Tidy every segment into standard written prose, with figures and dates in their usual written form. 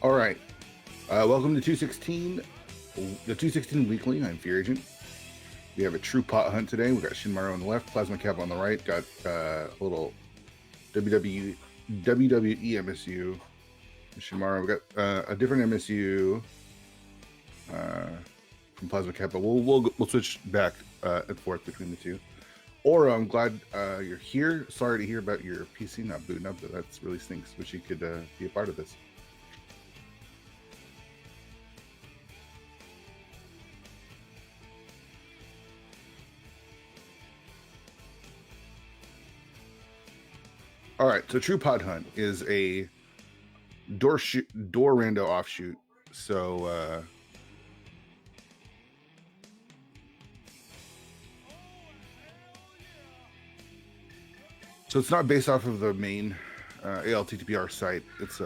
All right. Welcome to 216, the 216 Weekly. I'm Fearagent. We have a true pot hunt today. We got Shinmaru on the left, Plasma Cap on the right. Got a little WWE MSU. Shinmaru. We got a different MSU from Plasma Cap, but we'll switch back and forth between the two. Aura, I'm glad you're here. Sorry to hear about your PC not booting up. That really stinks. Wish you could be a part of this. All right, so True Pod Hunt is a door rando offshoot. So it's not based off of the main ALTTPR site. It's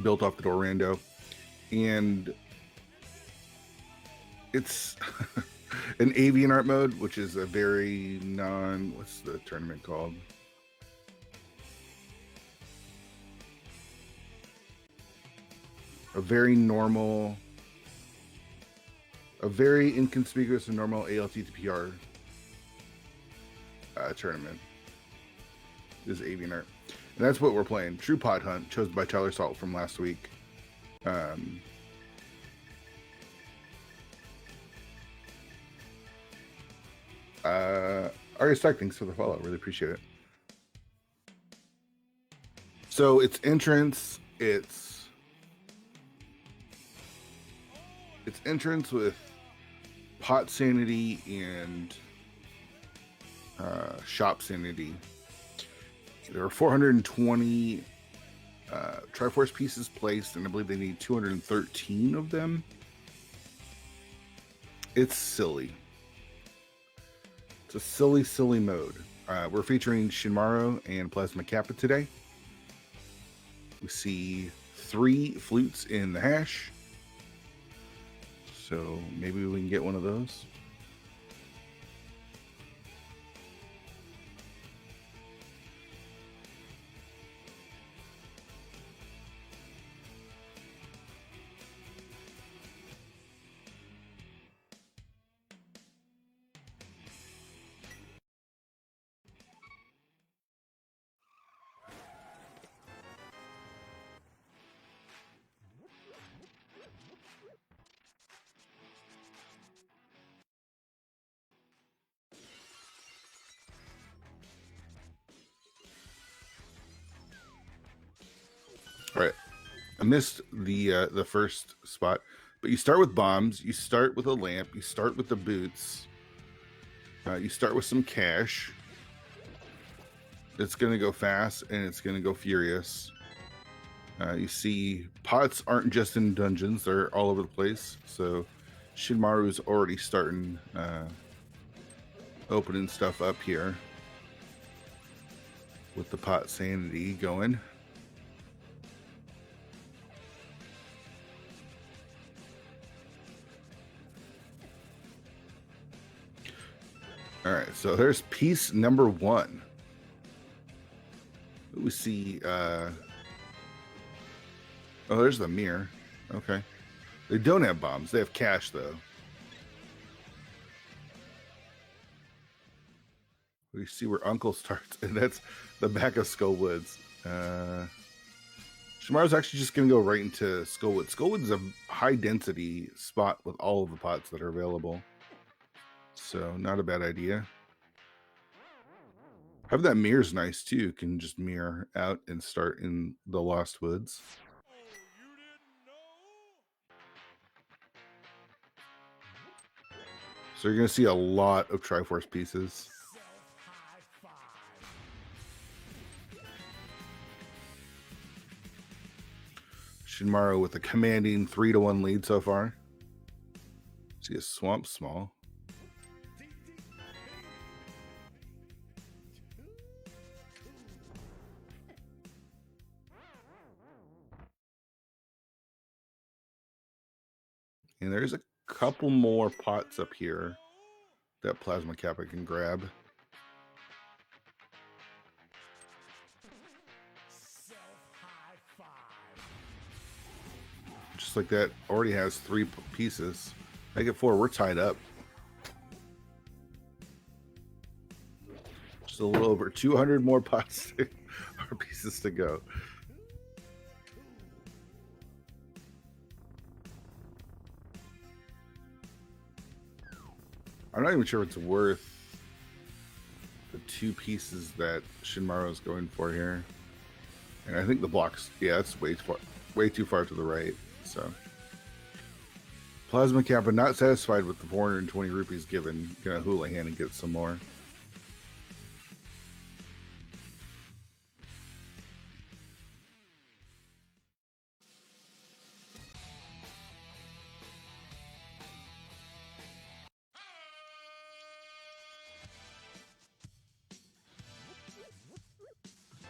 built off the door rando, and it's an avian art mode, which is a very what's the tournament called? A very normal, a very inconspicuous and normal ALTTPR tournament is avian art. And that's what we're playing. True Pod Hunt, chosen by Tyler Salt from last week. Arya Stark, thanks for the follow. Really appreciate it. So it's entrance, it's entrance with pot sanity and shop sanity. There are 420 Triforce pieces placed, and I believe they need 213 of them. It's silly. It's a silly mode. We're featuring Shinmaru and Plasma Kappa today. We see 3 flutes in the hash. So maybe we can get one of those. All right, I missed the first spot, but you start with bombs, you start with a lamp, you start with the boots, you start with some cash. It's gonna go fast and it's gonna go furious. You see pots aren't just in dungeons, they're all over the place. So Shinmaru's already starting opening stuff up here with the pot sanity going. All right, so there's piece number 1. We see, oh, there's the mirror. Okay. They don't have bombs. They have cash, though. We see where Uncle starts, and that's the back of Skullwoods. Shinmaru's actually just going to go right into Skullwood. Skullwood is a high-density spot with all of the pots that are available. So, not a bad idea. Having that mirror's nice, too. Can just mirror out and start in the Lost Woods. So you're going to see a lot of Triforce pieces. Shinmaru with a commanding 3-1 lead so far. See a swamp small. And there's a couple more pots up here that Plasma Kappa can grab. Looks like that already has 3 pieces. I get 4. We're tied up. Just a little over 200 more pots or pieces to go. I'm not even sure if it's worth the 2 pieces that Shinmaru is going for here. And I think the blocks, yeah, it's way too far to the right. So Plasma Kappa not satisfied with the 420 rupees given. Gonna Houlihan and get some more.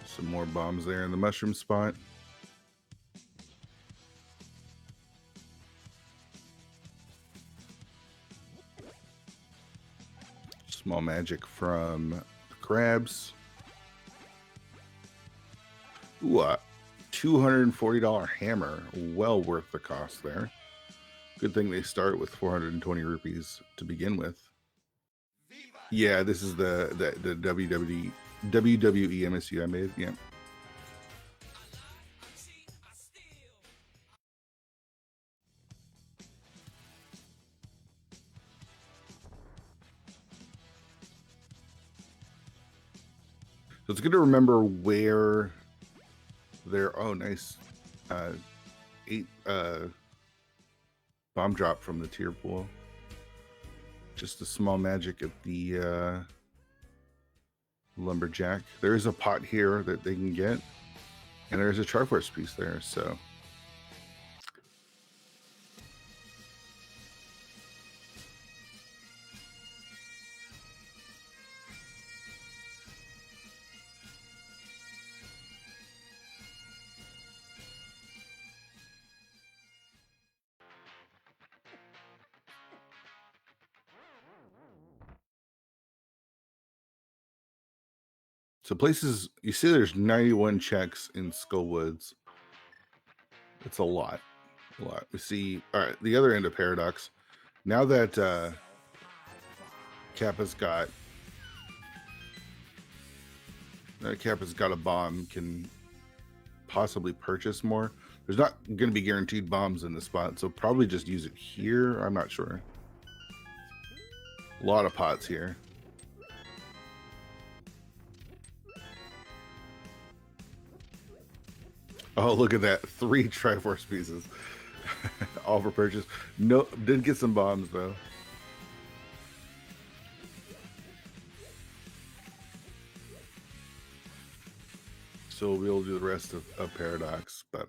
Some more bombs there in the mushroom spot. Small magic from the crabs. Ooh, a $240 hammer. Well worth the cost there. Good thing they start with 420 rupees to begin with. Yeah, this is the WWE MSU I made. Yeah. So it's good to remember where they're. Oh, nice. 8 bomb drop from the tier pool. Just a small magic at the lumberjack. There is a pot here that they can get, and there's a Triforce piece there. So places, you see there's 91 checks in Skullwoods. It's a lot. We see, all right, the other end of Paradox. Now that Kappa's got a bomb, can possibly purchase more. There's not going to be guaranteed bombs in the spot, so probably just use it here. I'm not sure. A lot of pots here. Oh, look at that. 3 Triforce pieces. All for purchase. No, did get some bombs, though. So we'll be able to do the rest of Paradox, but...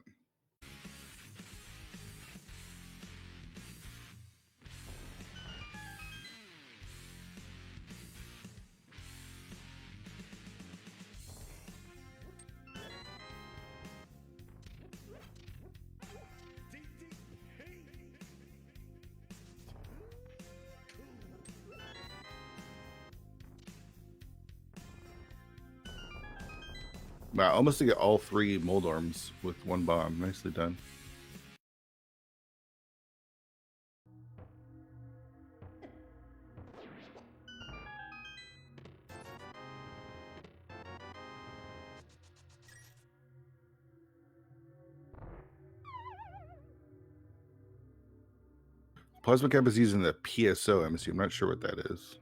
Wow, almost to get all 3 Moldorms with 1 bomb. Nicely done. Plasma Cap is using the PSO MSU. I'm not sure what that is.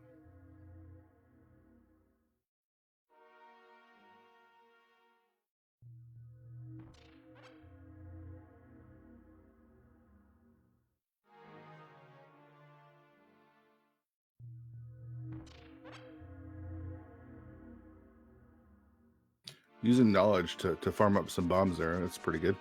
Using knowledge to farm up some bombs there. That's pretty good.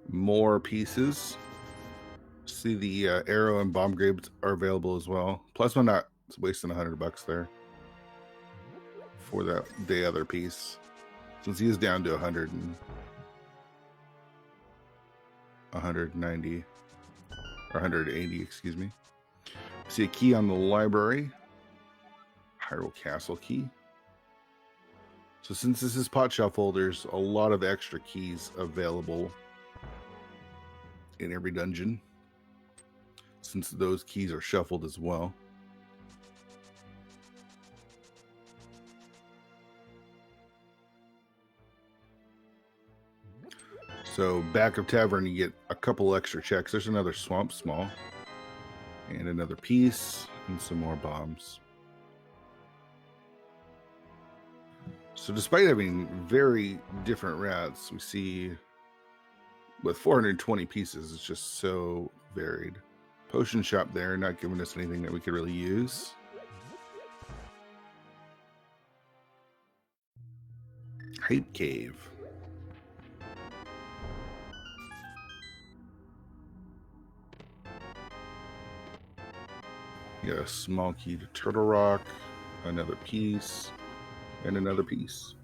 More pieces. See the arrow and bomb grades are available as well. Plasma not wasting $100 there for the other piece, since he is down to 100 and 190 or 180, excuse me. See a key on the library. Hyrule Castle key. So since this is pot shuffle, there's a lot of extra keys available in every dungeon, since those keys are shuffled as well. So back of tavern, you get a couple extra checks. There's another swamp small, and another piece, and some more bombs. So despite having very different routes, we see with 420 pieces, it's just so varied. Potion shop there, not giving us anything that we could really use. Hype Cave. You got a small key to Turtle Rock, another piece, and another piece.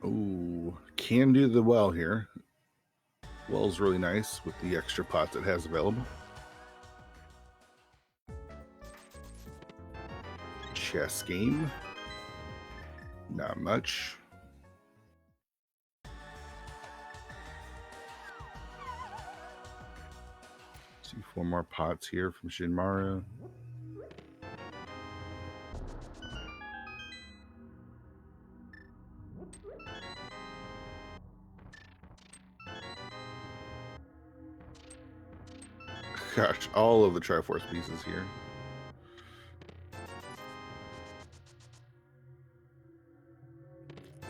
Oh, can do the well here. Well's really nice with the extra pots it has available. Chess game. Not much. See 4 more pots here from Shinmaru. Gosh, all of the Triforce pieces here.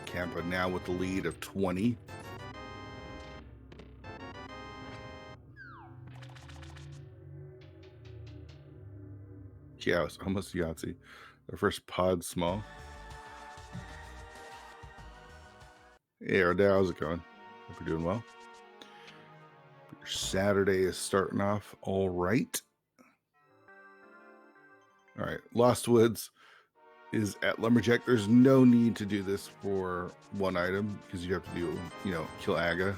Kappa now with the lead of 20. Yeah, it was almost Yahtzee. Our first pod small. Hey, Ardell, how's it going? Hope you're doing well. Your Saturday is starting off all right. All right, Lost Woods is at Lumberjack. There's no need to do this for one item because you have to do, kill Aga.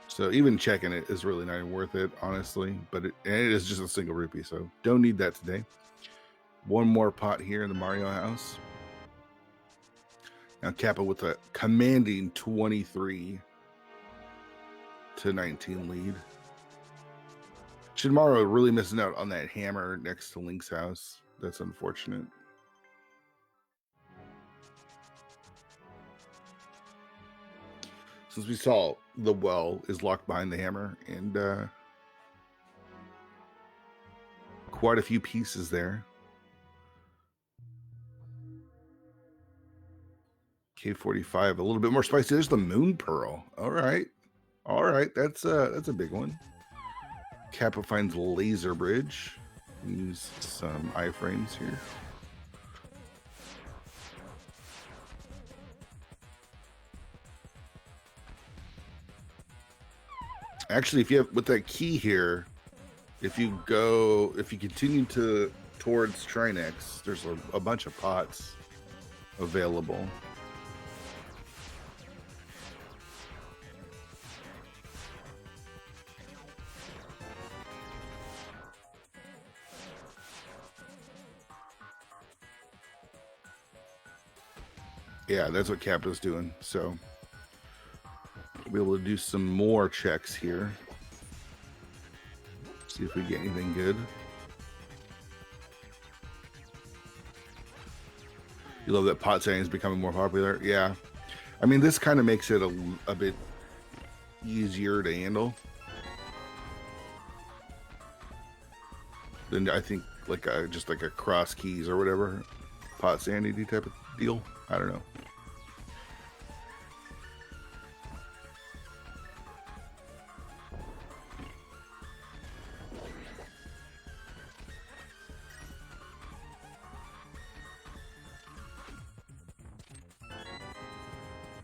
So even checking it is really not even worth it, honestly. But it is just a single rupee, so don't need that today. One more pot here in the Mario house. Now Kappa with a commanding 23 to 19 lead. Shinmaru really missing out on that hammer next to Link's house. That's unfortunate. Since we saw the well is locked behind the hammer, and quite a few pieces there. K45, a little bit more spicy. There's the Moon Pearl. All right, that's a big one. Kappa finds Laser Bridge. Use some iframes here. Actually, if you have with that key here, if you continue towards Trinex, there's a bunch of pots available. Yeah, that's what Kappa's doing. So we'll be able to do some more checks here. See if we get anything good. You love that pot setting is becoming more popular. Yeah. I mean, this kind of makes it a bit easier to handle than I think just like a cross keys or whatever pot sanity type of deal. I don't know.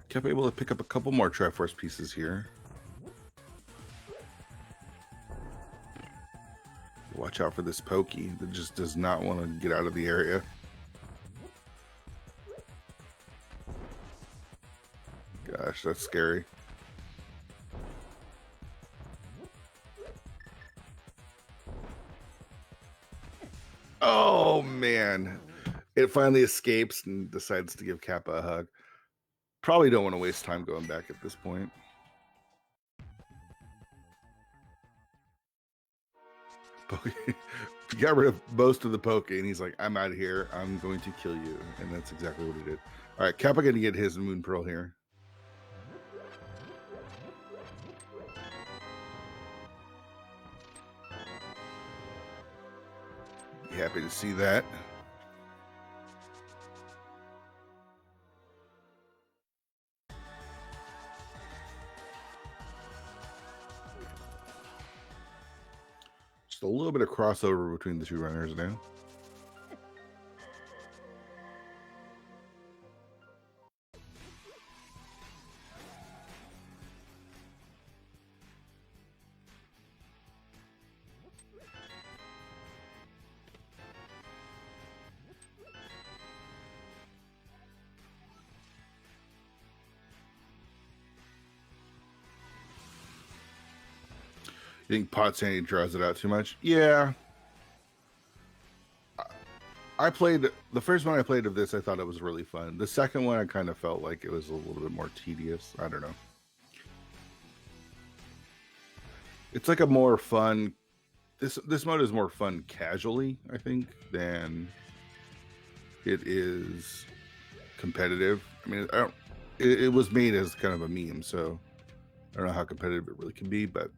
Kept able to pick up a couple more Triforce pieces here. Watch out for this Pokey that just does not want to get out of the area. Gosh, that's scary. Oh, man. It finally escapes and decides to give Kappa a hug. Probably don't want to waste time going back at this point. He got rid of most of the Poke, and he's like, I'm out of here. I'm going to kill you. And that's exactly what he did. All right, Kappa going to get his Moon Pearl here. Happy to see that. Just a little bit of crossover between the two runners now. You think Pot Sandy draws it out too much? Yeah. I played the first one I played of this. I thought it was really fun. The second one, I kind of felt like it was a little bit more tedious. I don't know. It's like a more fun. This mode is more fun casually, I think, than it is competitive. I mean, it was made as kind of a meme, so I don't know how competitive it really can be, but.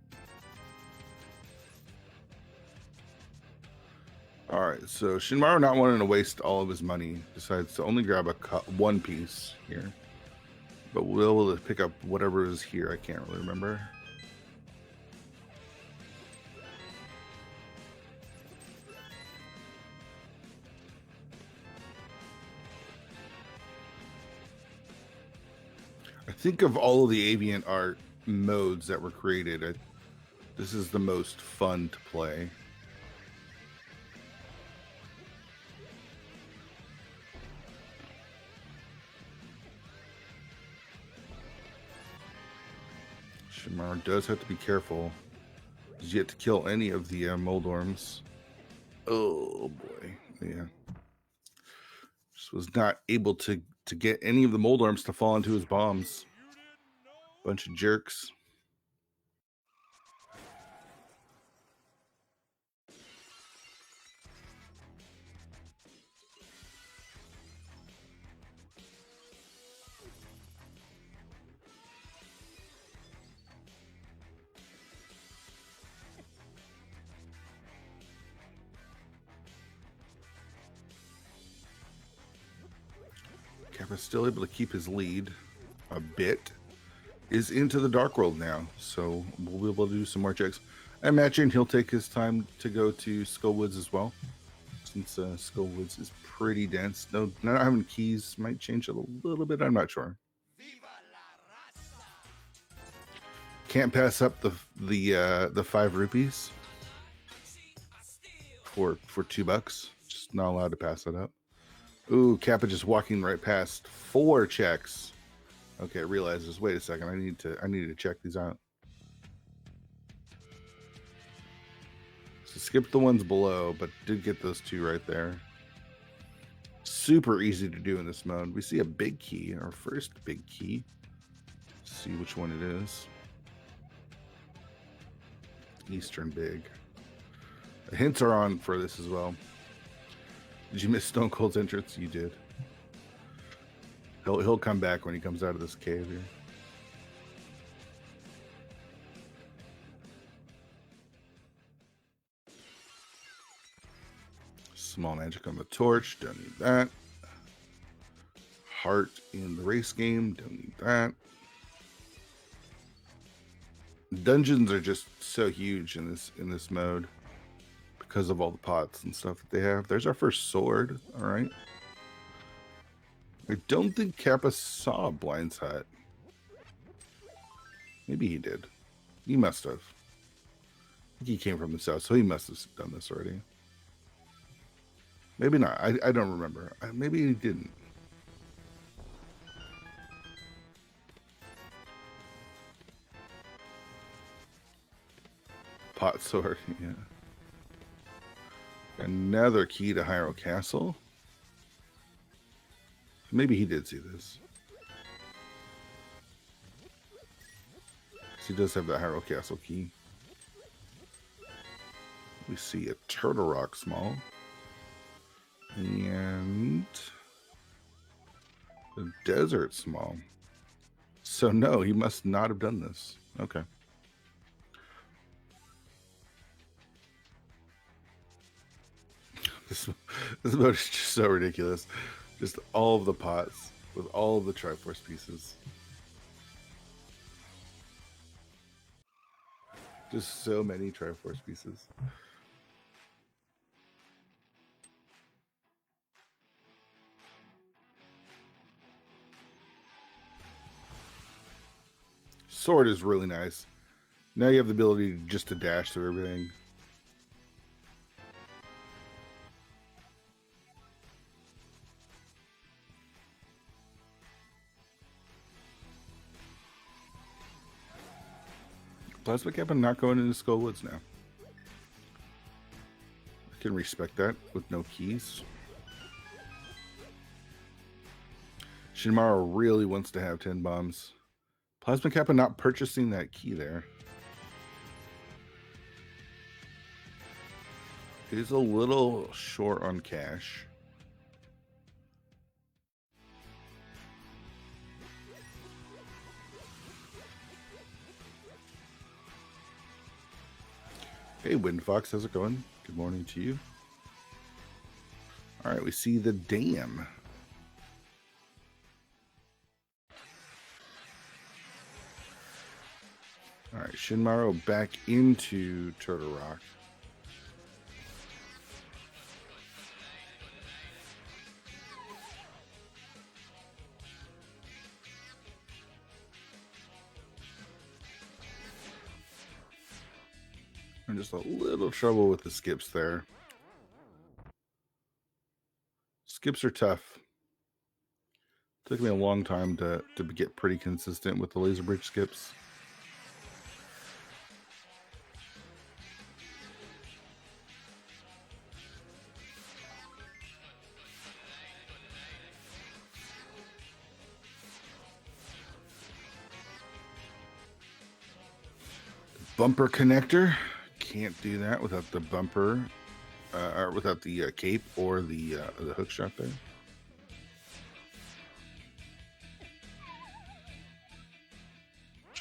All right, so Shinmaru, not wanting to waste all of his money, decides to only grab one piece here. But we'll be able to pick up whatever is here. I can't really remember. I think of all of the Avian art modes that were created, this is the most fun to play. Shinmaru does have to be careful. He's yet to kill any of the Moldorms. Oh boy, yeah. Just was not able to get any of the Moldorms to fall into his bombs. Bunch of jerks. Kappa's still able to keep his lead a bit. Is into the Dark World now, so we'll be able to do some more checks. I imagine he'll take his time to go to Skullwoods as well, since Skullwoods is pretty dense. No, not having keys might change it a little bit. I'm not sure. Can't pass up the 5 rupees for $2. Just not allowed to pass that up. Ooh, Kappa just walking right past 4 checks. Okay, realizes, wait a second, I need to check these out. So skip the ones below, but did get those 2 right there. Super easy to do in this mode. We see a big key, our first big key. Let's see which one it is. Eastern Big. The hints are on for this as well. Did you miss Stone Cold's entrance? You did. He'll come back when he comes out of this cave here. Small magic on the torch. Don't need that. Heart in the race game. Don't need that. Dungeons are just so huge in this mode because of all the pots and stuff that they have. There's our first sword. All right. I don't think Kappa saw Blind's Hut. Maybe he did. He must have. He came from the south, so he must have done this already. Maybe not. I don't remember. Maybe he didn't. Pot sword, yeah. Another key to Hyrule Castle. Maybe he did see this. He does have the Hyrule Castle key. We see a Turtle Rock Small. And a Desert Small. So no, he must not have done this. Okay. This mode is just so ridiculous. Just all of the pots with all of the Triforce pieces. Just so many Triforce pieces. Sword is really nice. Now you have the ability just to dash through everything. Plasma Cap, I'm not going into Skull Woods now. I can respect that with no keys. Shinmaro really wants to have 10 bombs. Plasma Kappa not purchasing that key there. It is a little short on cash. Hey, Wind Fox, how's it going? Good morning to you. All right, we see the dam. All right, Shinmaro back into Turtle Rock. I'm just a little trouble with the skips there. Skips are tough. Took me a long time to get pretty consistent with the laser bridge skips. Bumper connector. Can't do that without the bumper, or without the cape or the hook shot there.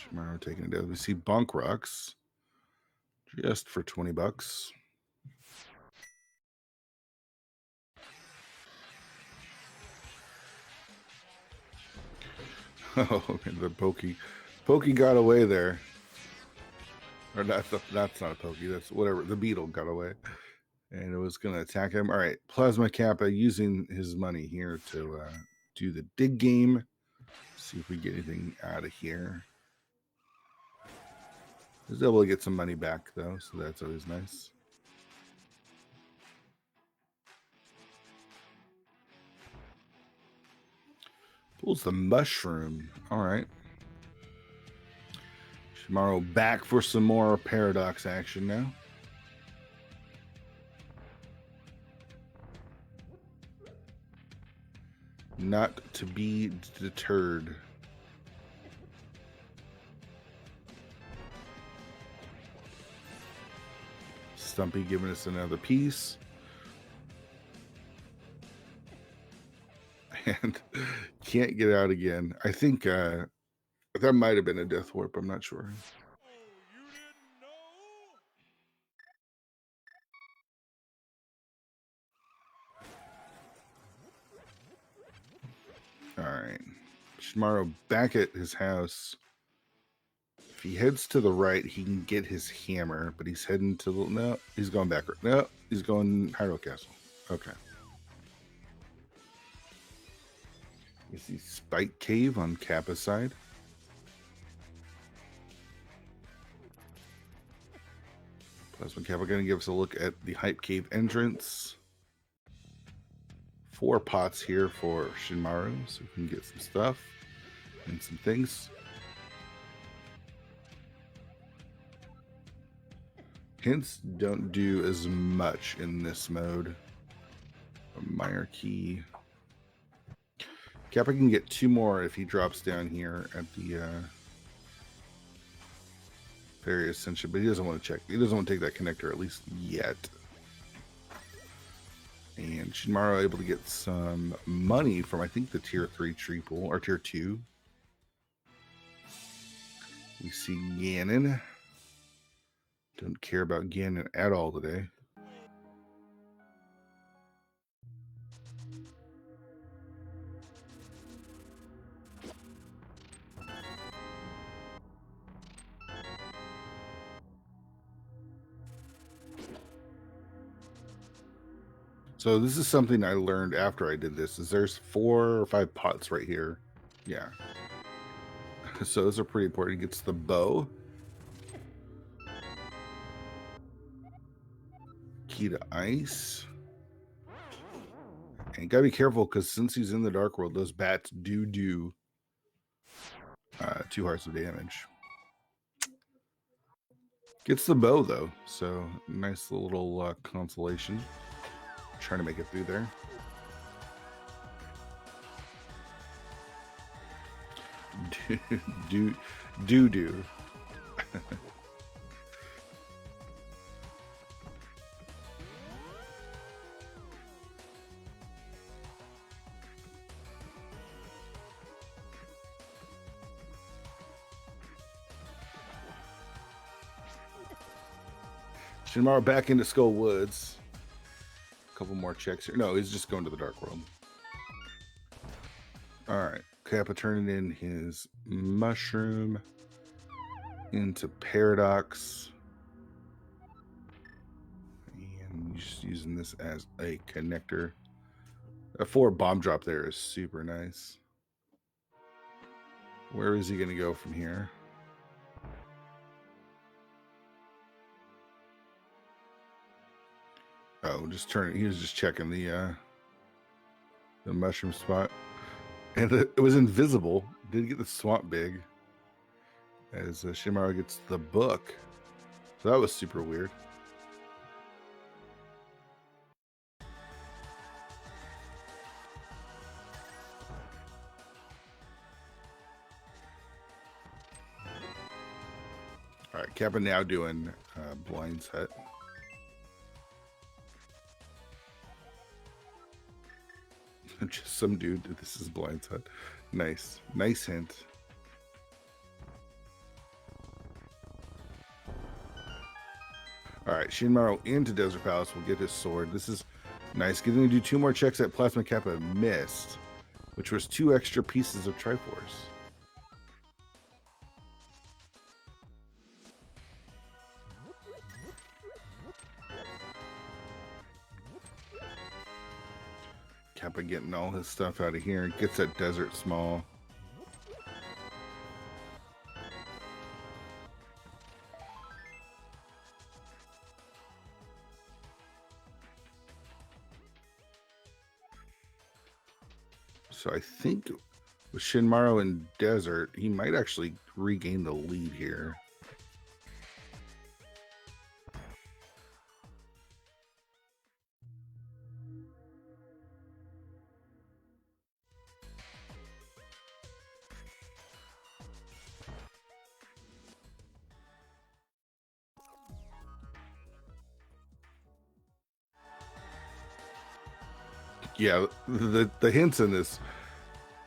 Tomorrow taking it down. We see Bonk Rocks just for 20 bucks. Oh, the Pokey got away there. Or that's not a Pokey. That's whatever. The beetle got away, and it was going to attack him. All right, Plasma Kappa using his money here to do the dig game. See if we get anything out of here. He's able to get some money back though, so that's always nice. Pulls the mushroom. All right. Tomorrow back for some more paradox action now. Not to be deterred. Stumpy giving us another piece. And can't get out again. I think that might have been a death warp. I'm not sure. All right. Shimaro back at his house. If he heads to the right, he can get his hammer, but he's heading to the... No, he's going backward. No, he's going Hyrule Castle. Okay. You see Spike Cave on Kappa's side. Plasma Kappa going to give us a look at the Hype Cave entrance. 4 pots here for Shinmaru, so we can get some stuff and some things. Hints don't do as much in this mode. A minor key. Kappa can get 2 more if he drops down here at the Fairy Ascension, but he doesn't want to check. He doesn't want to take that connector, at least yet. And Shinmaru able to get some money from, I think, the tier 3 tree pool, or tier 2. We see Ganon. Don't care about Ganon at all today. So this is something I learned after I did this, is there's 4 or 5 pots right here. Yeah. So those are pretty important. He gets the bow. Key to ice. And gotta be careful, because since he's in the Dark World, those bats do 2 hearts of damage. Gets the bow, though. So nice little consolation. Trying to make it through there. do. Shinmaru back into Skull Woods. A couple more checks here. No, he's just going to the Dark World. Alright. Kappa turning in his mushroom into Paradox. And just using this as a connector. A 4 bomb drop there is super nice. Where is he going to go from here? Oh, just turning. He was just checking the mushroom spot, and it was invisible. Did get the swamp big as Shinmaru gets the book, so that was super weird. All right, Kappa now doing Blind's Hut. Just some dude. This is Blind's Hut. Nice hint. All right, Shinmaru into Desert Palace will get his sword. This is nice. Getting to do 2 more checks that Plasma Kappa missed, which was 2 extra pieces of Triforce. Kappa getting all his stuff out of here. Gets that Desert Small. So I think with Shinmaru in Desert, he might actually regain the lead here. Yeah, the hints in this,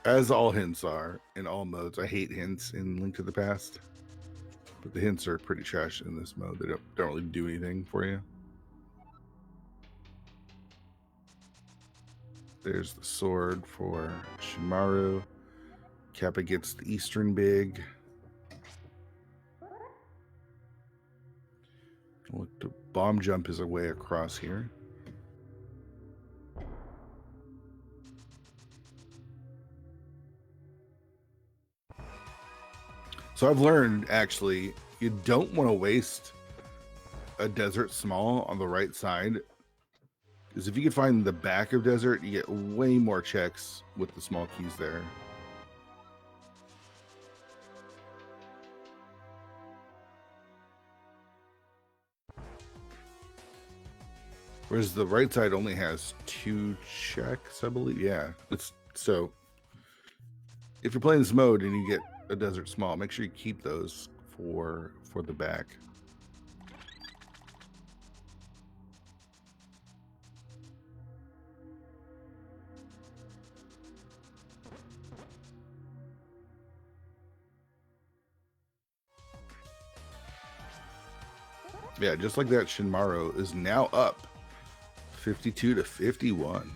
as all hints are in all modes. I hate hints in Link to the Past, but the hints are pretty trash in this mode. They don't really do anything for you. There's the sword for Shinmaru. Kappa gets the Eastern Big. Look, the bomb jump is a way across here. So I've learned, actually, you don't want to waste a desert small on the right side. Because if you could find the back of desert, you get way more checks with the small keys there. Whereas the right side only has 2 checks, I believe. Yeah, it's so. If you're playing this mode and you get a desert small, make sure you keep those for the back. Yeah, just like that, Shinmaro is now up 52 to 51.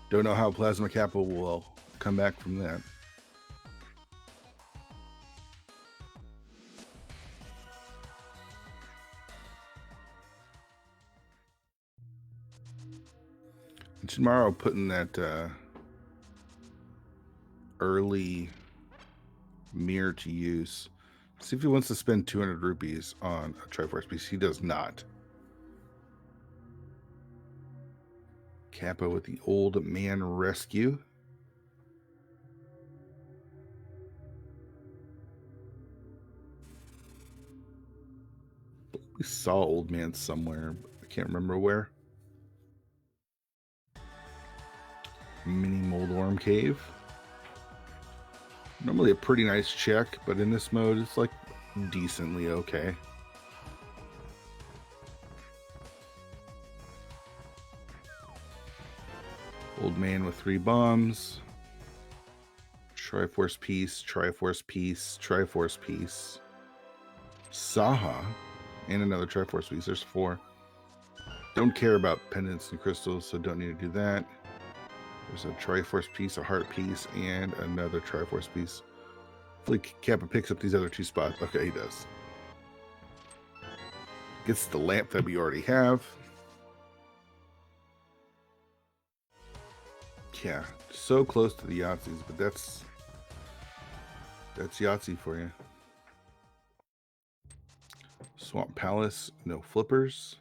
Don't know how Plasma Kappa will come back from that. And Shinmaro putting that early mirror to use. See if he wants to spend 200 rupees on a Triforce piece. He does not. Kappa with the old man rescue. We saw old man somewhere. I can't remember where. Mini mold worm cave. Normally a pretty nice check, but in this mode it's like decently okay. Old man with 3 bombs. Triforce piece, Triforce piece, Triforce piece. Saha. And another Triforce piece. There's 4. Don't care about pendants and crystals, so don't need to do that. There's a Triforce piece, a heart piece, and another Triforce piece. Hopefully Kappa picks up these other 2 spots. Okay, he does. Gets the lamp that we already have. Yeah, so close to the Yahtzees, but that's Yahtzee for you. Swamp Palace, no flippers.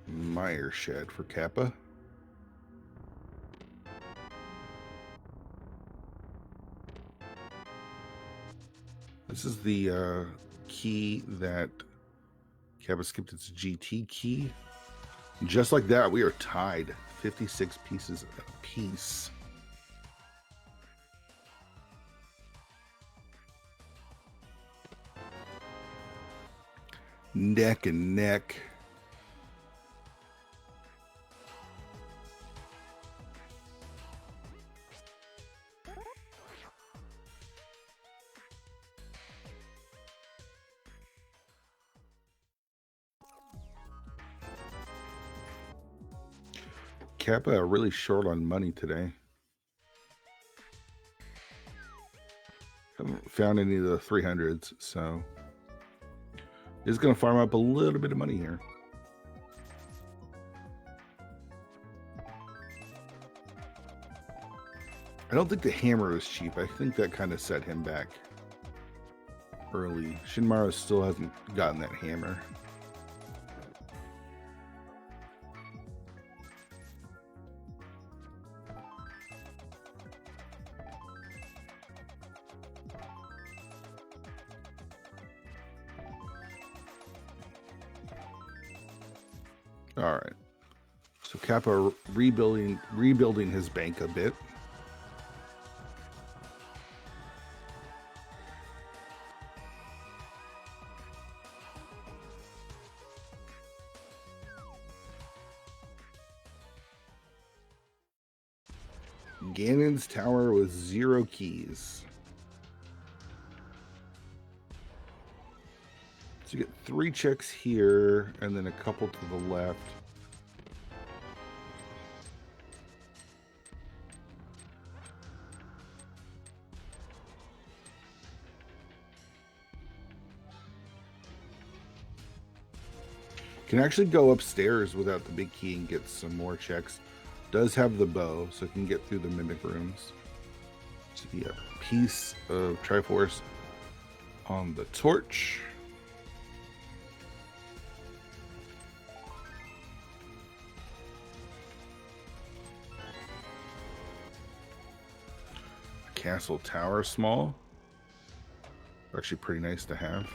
Meyer Shed for Kappa. This is the key that Kappa skipped its GT key. Just like that, we are tied. 56 pieces apiece. Neck and neck. Kappa are really short on money today. Haven't found any of the 300s, so he's going to farm up a little bit of money here. I don't think the hammer is cheap. I think that kind of set him back early. Shinmaro still hasn't gotten that hammer. All right. So Kappa rebuilding his bank a bit. Ganon's tower with 0 keys. So you get 3 checks here, and then a couple to the left. Can actually go upstairs without the big key and get some more checks. Does have the bow, so it can get through the mimic rooms. So a piece of Triforce on the torch. Castle tower small. Actually pretty nice to have.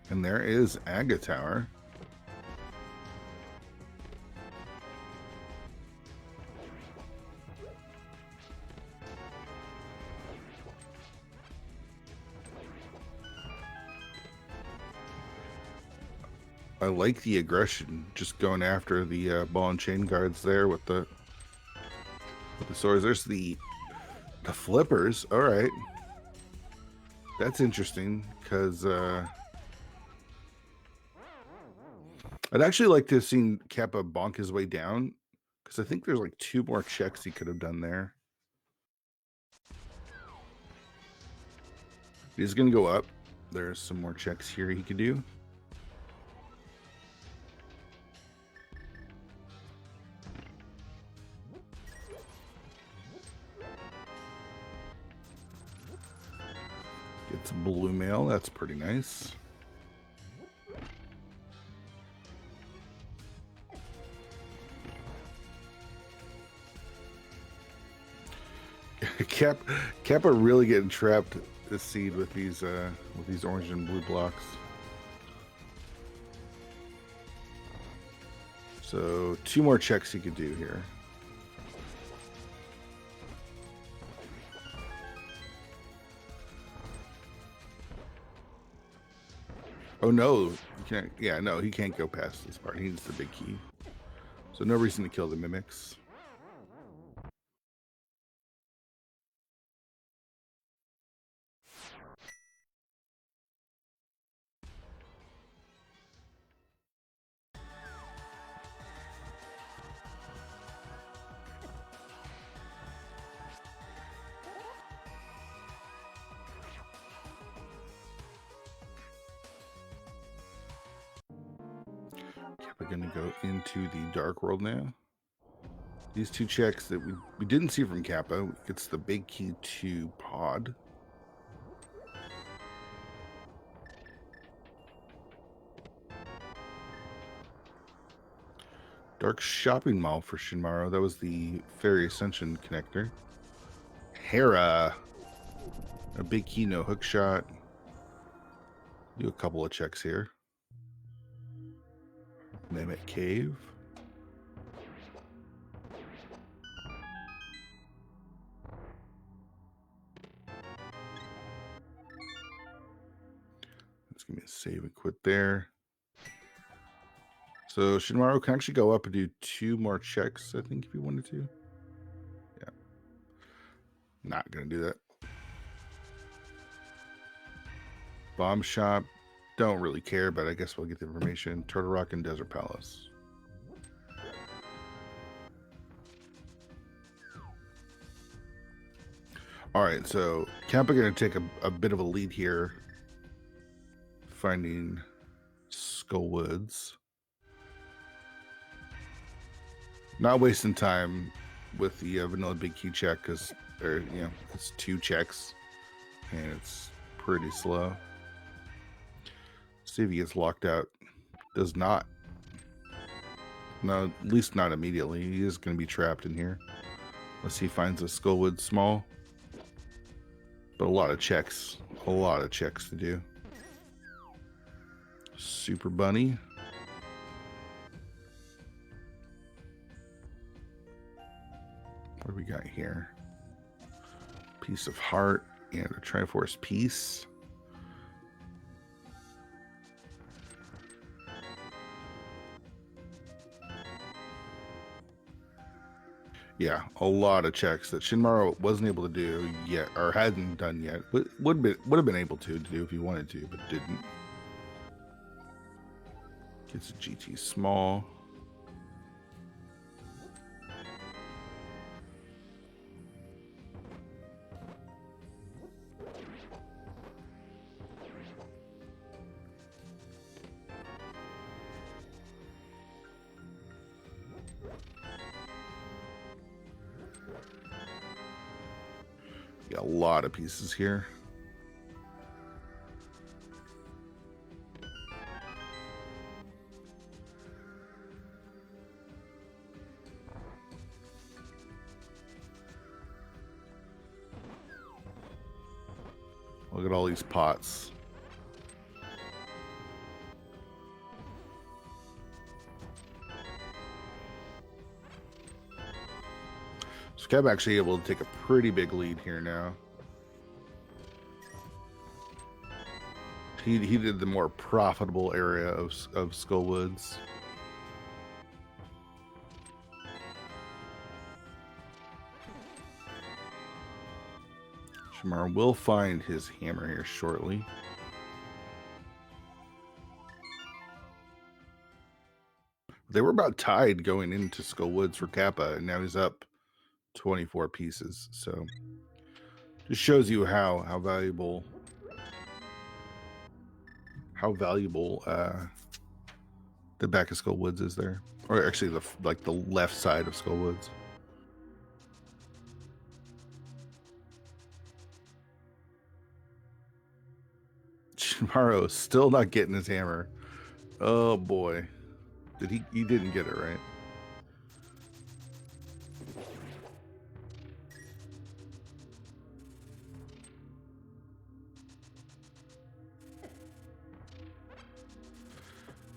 And there is Aga Tower. I like the aggression, just going after the ball and chain guards there with the swords. There's the flippers. All right, that's interesting because I'd actually like to have seen Kappa bonk his way down because I think there's like 2 more checks he could have done there. He's gonna go up. There's some more checks here he could do. Gets blue mail. That's pretty nice. Kappa really getting trapped this seed with these orange and blue blocks. So 2 more checks he could do here. Oh no, he can't. Yeah, no, he can't go past this part. He needs the big key. So no reason to kill the mimics. We're going to go into the Dark World now. These 2 checks that we didn't see from Kappa. It's the big key to pod. Dark Shopping Mall for Shinmaro. That was the Fairy Ascension connector. Hera. A big key, no hook shot. Do a couple of checks here. Mimic Cave. Let's give me a save and quit there. So Shinmaro can actually go up and do 2 more checks, I think, if he wanted to. Yeah. Not going to do that. Bomb Shop. Don't really care, but I guess we'll get the information. Turtle Rock and Desert Palace. All right, so Kappa going to take a bit of a lead here, finding Skullwoods. Not wasting time with the vanilla big key check because it's 2 checks and it's pretty slow. See if he gets locked out. Does not. No, at least not immediately. He is going to be trapped in here. Unless he finds a Skullwood small. But a lot of checks. A lot of checks to do. Super Bunny. What do we got here? Piece of Heart and a Triforce piece. Yeah, a lot of checks that Shinmaro wasn't able to do yet, or hadn't done yet. But would have been able to do if he wanted to, but didn't. Gets a GT small. Got a lot of pieces here. Look at all these pots. So Kev actually able to take a pretty big lead here now. He did the more profitable area of Skullwoods. Shamar will find his hammer here shortly. They were about tied going into Skullwoods for Kappa, and now he's up 24 pieces. So just shows you how valuable the back of Skullwoods is there, or actually the left side of Skullwoods. Chimaro is still not getting his hammer. Oh boy. He didn't get it right.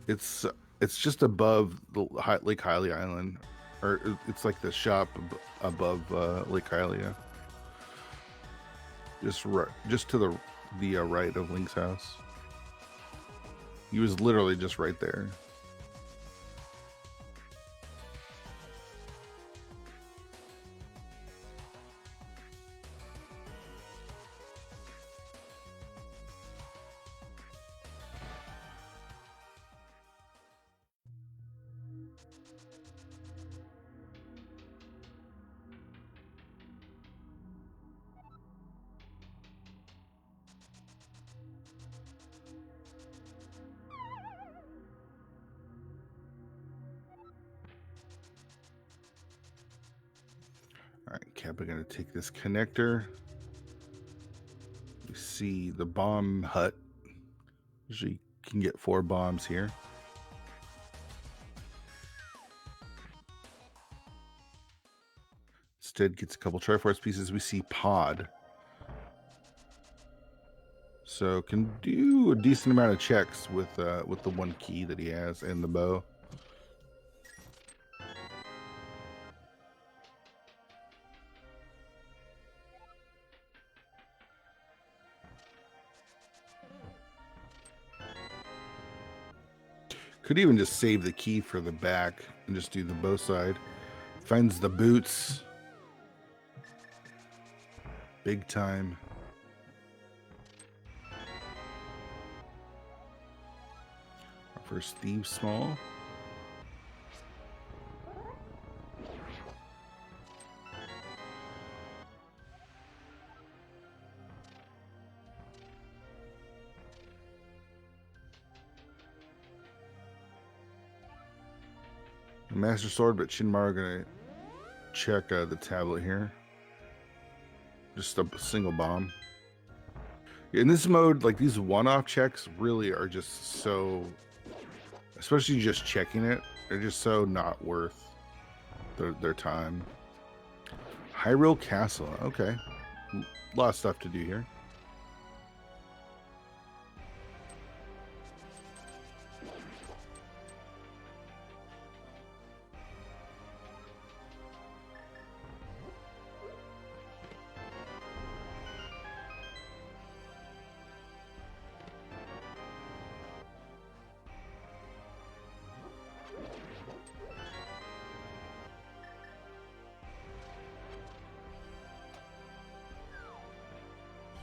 It's just above the Lake Hylia Island, or it's like the shop above Lake Hylia. Just to the right of Link's house. He was literally just right there. All right, Kappa gonna take this connector. You see the bomb hut. Usually you can get 4 bombs here. Instead gets a couple Triforce pieces. We see pod. So can do a decent amount of checks with the 1 key that he has and the bow. Could even just save the key for the back and just do the bow side. Finds the boots. Big time. Our first Thieves Small. Master Sword, but Shinmar gonna check the tablet here. Just a single bomb. In this mode, like these one-off checks really are just so, especially just checking it, they're just so not worth their time. Hyrule Castle, okay. A lot of stuff to do here.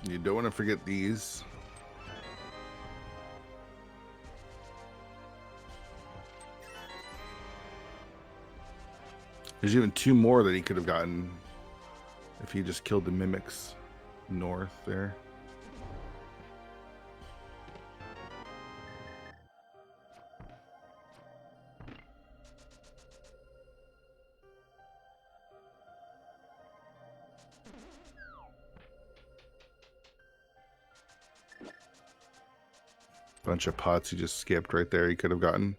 You don't want to forget these. There's even 2 more that he could have gotten if he just killed the mimics north there. Bunch of pots he just skipped right there he could have gotten.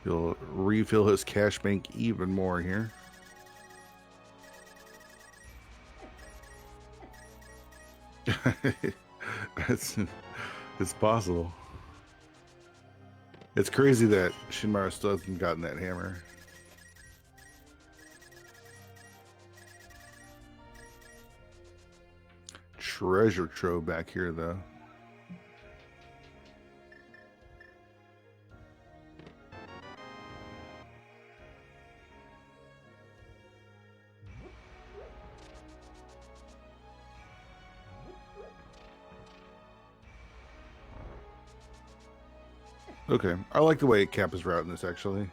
He'll refill his cash bank even more here. It's possible. It's crazy that Shinmaro still hasn't gotten that hammer. Treasure trove back here, though. Okay, I like the way Cap is routing this, actually.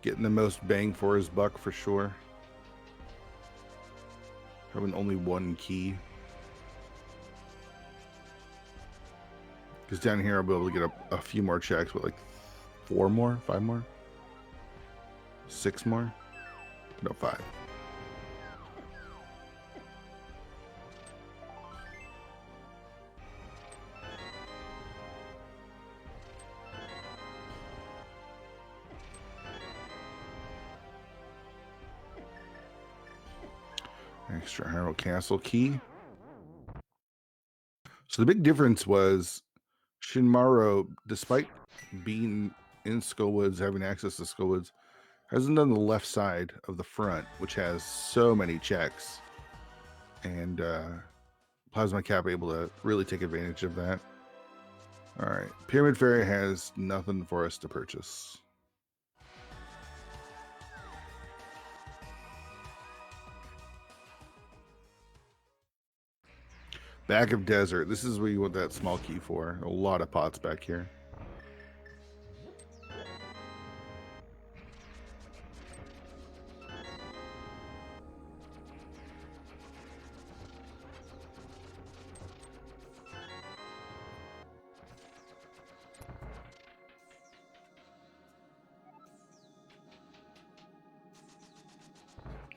Getting the most bang for his buck for sure. Having only one key. Because down here I'll be able to get a few more checks, but like 4 more, 5 more, 6 more, no 5. Extra Hyrule Castle key. So the big difference was Shinmaro, despite being in Skullwoods, having access to Skullwoods, hasn't done the left side of the front, which has so many checks. And Plasma Cap able to really take advantage of that. All right, Pyramid Fairy has nothing for us to purchase. Back of Desert. This is where you want that small key for. A lot of pots back here.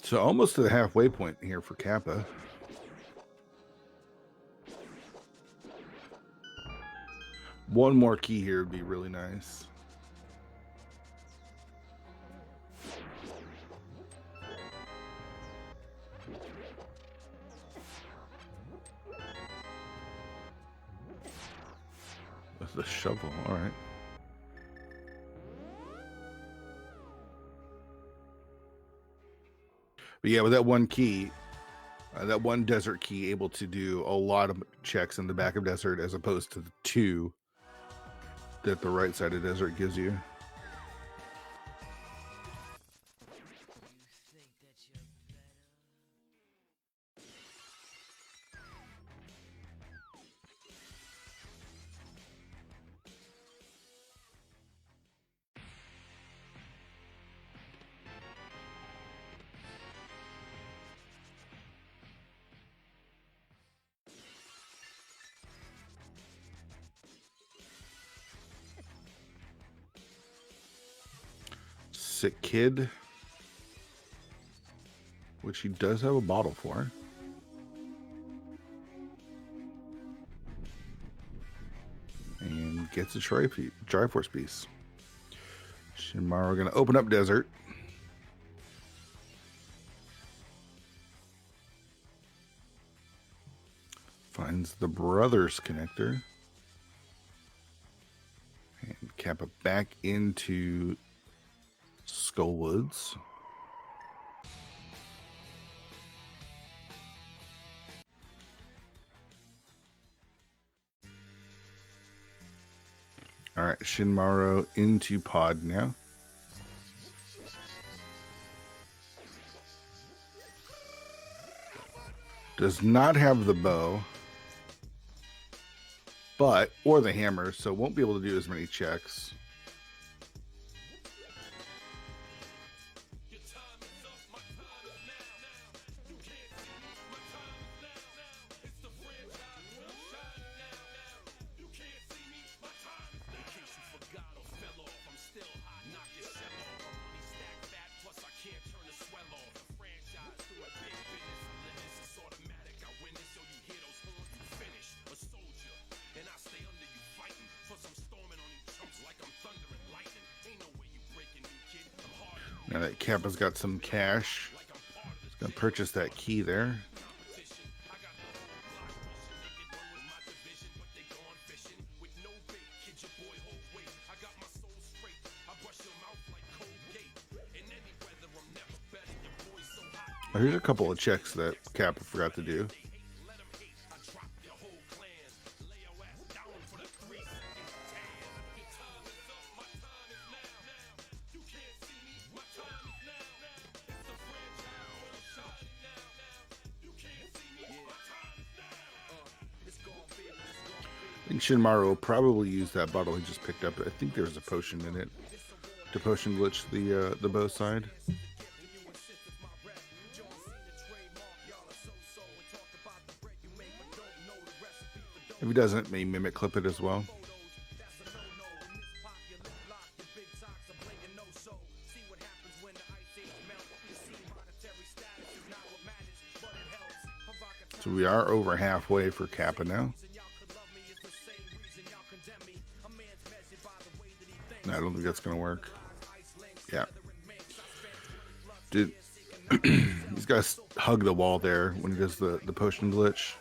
So almost to the halfway point here for Kappa. One more key here would be really nice. With the shovel, all right. But yeah, with that one key, that one desert key, able to do a lot of checks in the back of desert as opposed to the 2 that the right side of desert gives you. Sick Kid, which he does have a bottle for. And gets a Triforce piece. Shinmaro going to open up Desert. Finds the Brothers connector. And Kappa back into Skullwoods. All right, Shinmaro into pod now. Does not have the bow, or the hammer, so won't be able to do as many checks. Now that Kappa's got some cash, he's gonna purchase that key there. Here's a couple of checks that Kappa forgot to do. I think Shinmaru will probably use that bottle he just picked up. I think there's a potion in it to potion glitch the bow side. If he doesn't, may mimic clip it as well. So we are over halfway for Kappa now. No, I don't think that's going to work. Yeah. Dude, he's got to hug the wall there when he does the potion glitch.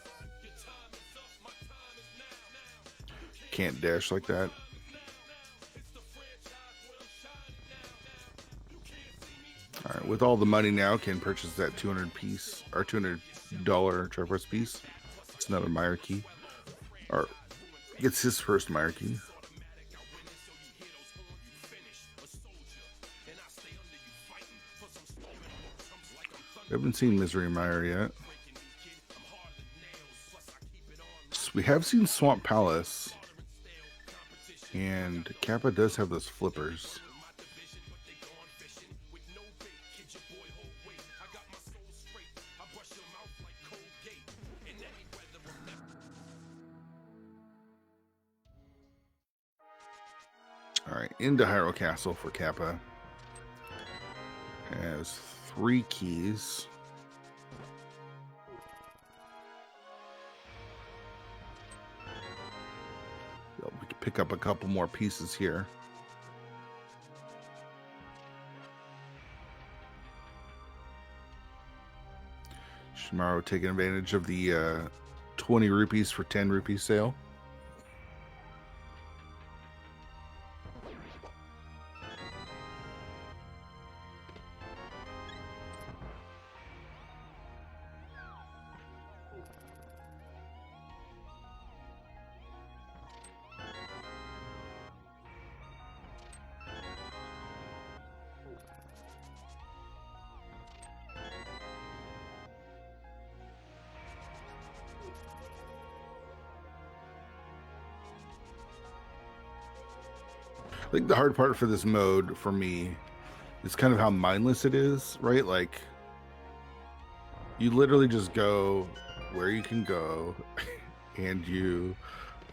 Can't dash like that. All right, with all the money now, can purchase that 200 piece or $200 Triforce piece. It's another Meyer key, or gets his first Meyer key. We haven't seen Misery Mire yet. We have seen Swamp Palace, and Kappa does have those flippers. All right, into Hyrule Castle for Kappa. Has 3 keys. We can pick up a couple more pieces here. Shimaru taking advantage of the 20 rupees for 10 rupee sale. I think the hard part for this mode for me is kind of how mindless it is, right? Like, you literally just go where you can go and you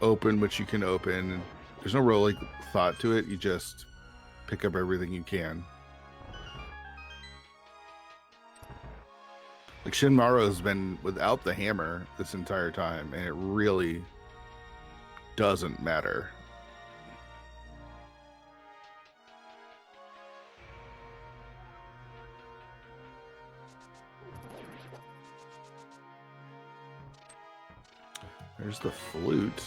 open what you can open. There's no real like thought to it. You just pick up everything you can. Like, Shinmaru has been without the hammer this entire time, and it really doesn't matter. There's the flute.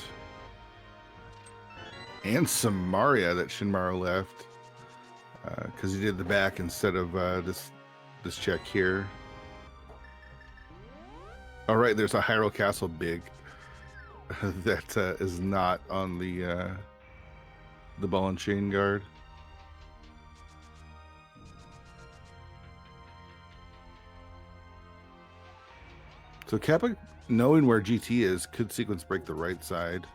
And some Maria that Shinmaru left. Because he did the back instead of this check here. Alright, there's a Hyrule Castle big. That is not on the ball and chain guard. So Kappa, knowing where GT is, could sequence break the right side.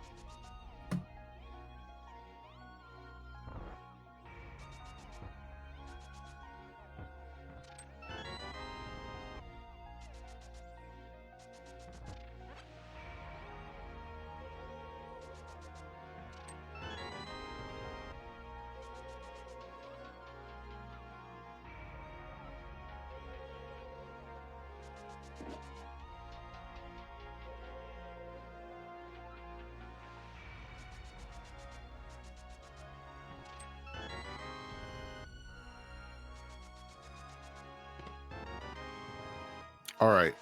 All right.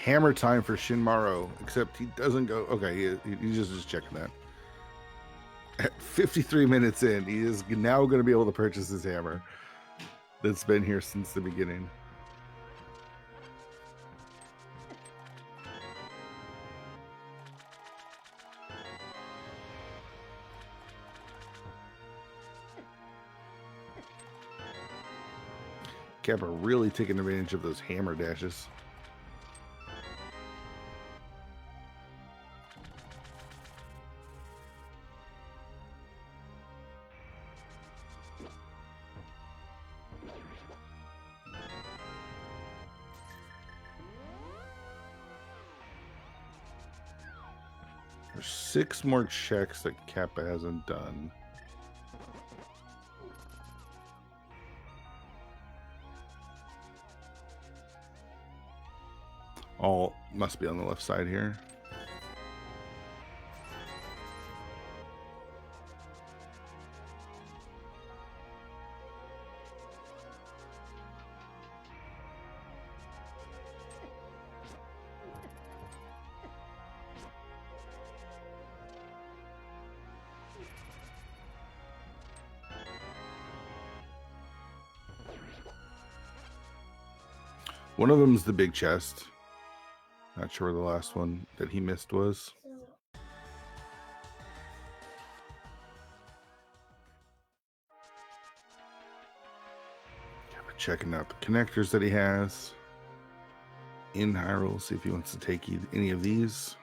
Hammer time for Shinmaro, except he doesn't go. Okay, he's just checking that. At 53 minutes in, he is now going to be able to purchase his hammer that's been here since the beginning. Kappa really taking advantage of those hammer dashes. There's 6 more checks that Kappa hasn't done. All must be on the left side here. One of them is the big chest. Not sure where the last one that he missed was. Checking out the connectors that he has in Hyrule, see if he wants to take any of these.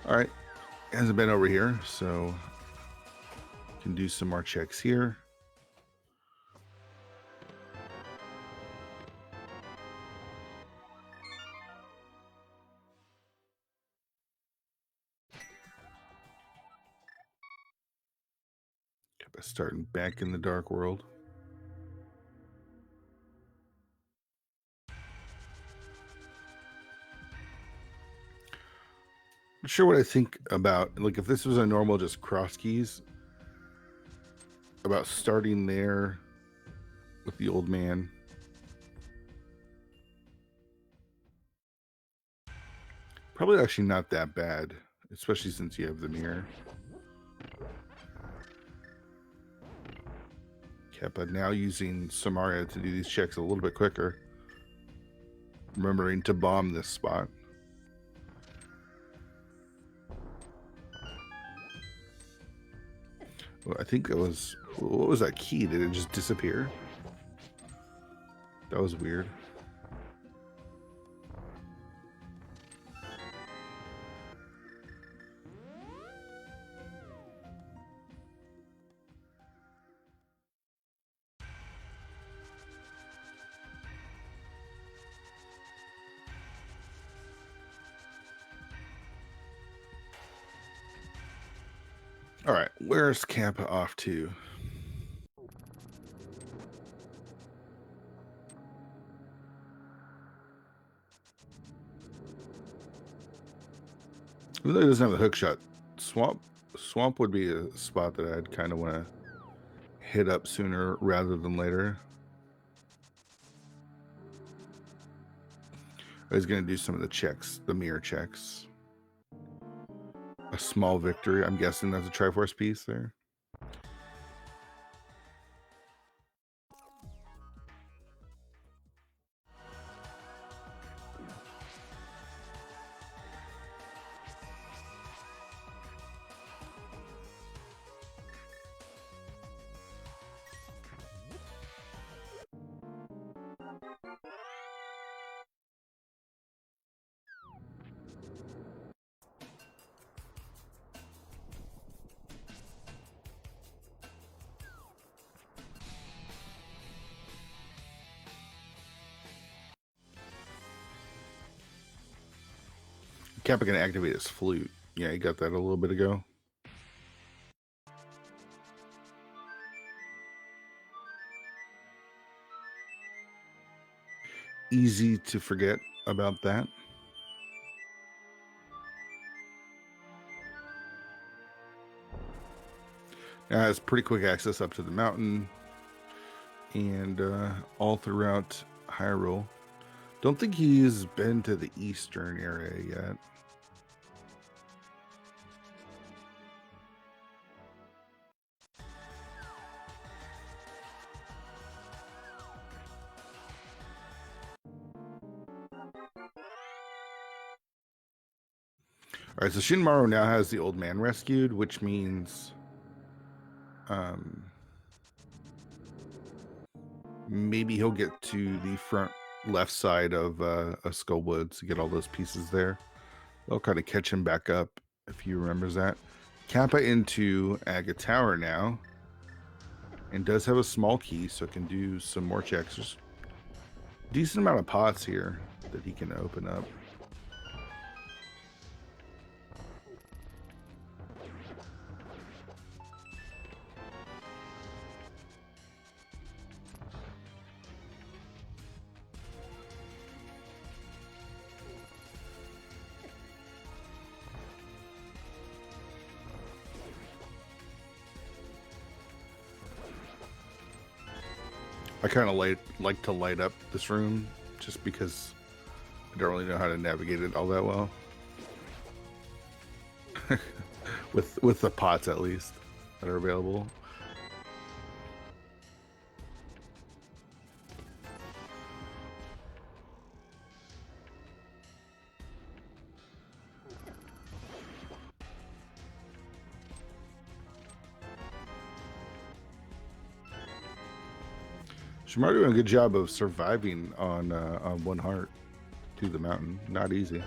All right, hasn't been over here, so can do some more checks here. Starting back in the Dark World. Not sure what I think about, like, if this was a normal just cross keys, about starting there with the old man. Probably actually not that bad, especially since you have the mirror. Kappa now using Samaria to do these checks a little bit quicker. Remembering to bomb this spot. Well, I think that was... What was that key? Did it just disappear? That was weird. All right, where's Kappa off to? Even though he doesn't have the hook shot, Swamp would be a spot that I'd kind of want to hit up sooner rather than later. I was going to do some of the checks, the mirror checks. A small victory. I'm guessing that's a Triforce piece there. Kappa can activate his flute. Yeah, he got that a little bit ago. Easy to forget about that. Now it's pretty quick access up to the mountain. and all throughout Hyrule. Don't think he's been to the eastern area yet. All right, so Shinmaru now has the old man rescued, which means maybe he'll get to the front left side of Skullwoods to get all those pieces there. They'll kind of catch him back up if he remembers that. Kappa into Aga Tower now, and does have a small key, so can do some more checks. There's a decent amount of pots here that he can open up. I kind of like to light up this room just because I don't really know how to navigate it all that well. with the pots at least that are available. Shimar doing a good job of surviving on one heart to the mountain. Not easy.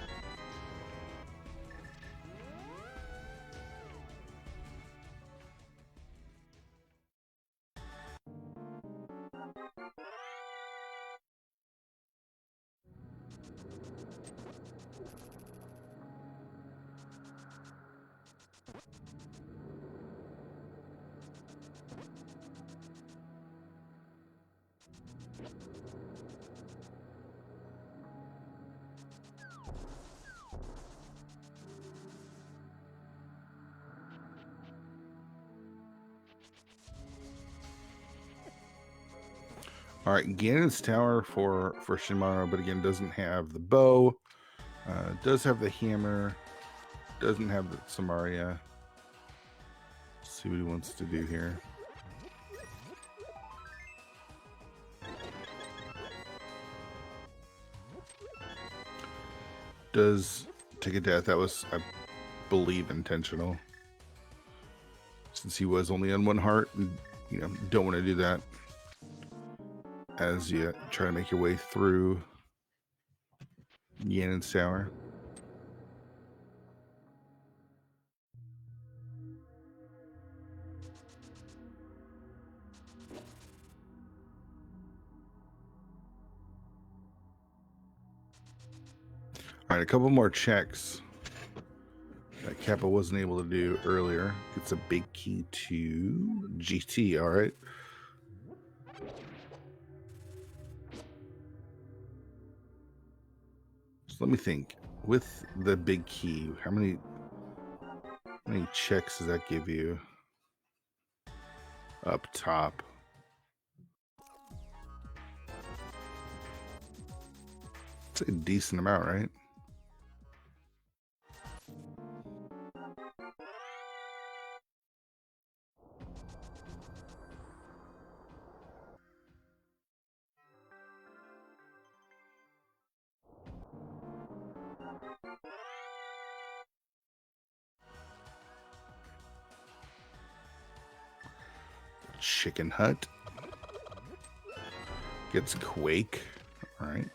All right, Ganon's Tower for Shinmaro, but again, doesn't have the bow. Does have the hammer. Doesn't have the Samaria. Let's see what he wants to do here. Does take a death. That was, I believe, intentional. Since he was only on one heart, and you know, don't want to do that as you try to make your way through Ganon's Tower. All right, a couple more checks that Kappa wasn't able to do earlier. Gets a big key to GT. All right. So let me think. With the big key, how many checks does that give you? Up top. It's a decent amount, right? Chicken Hut. Gets Quake. All right.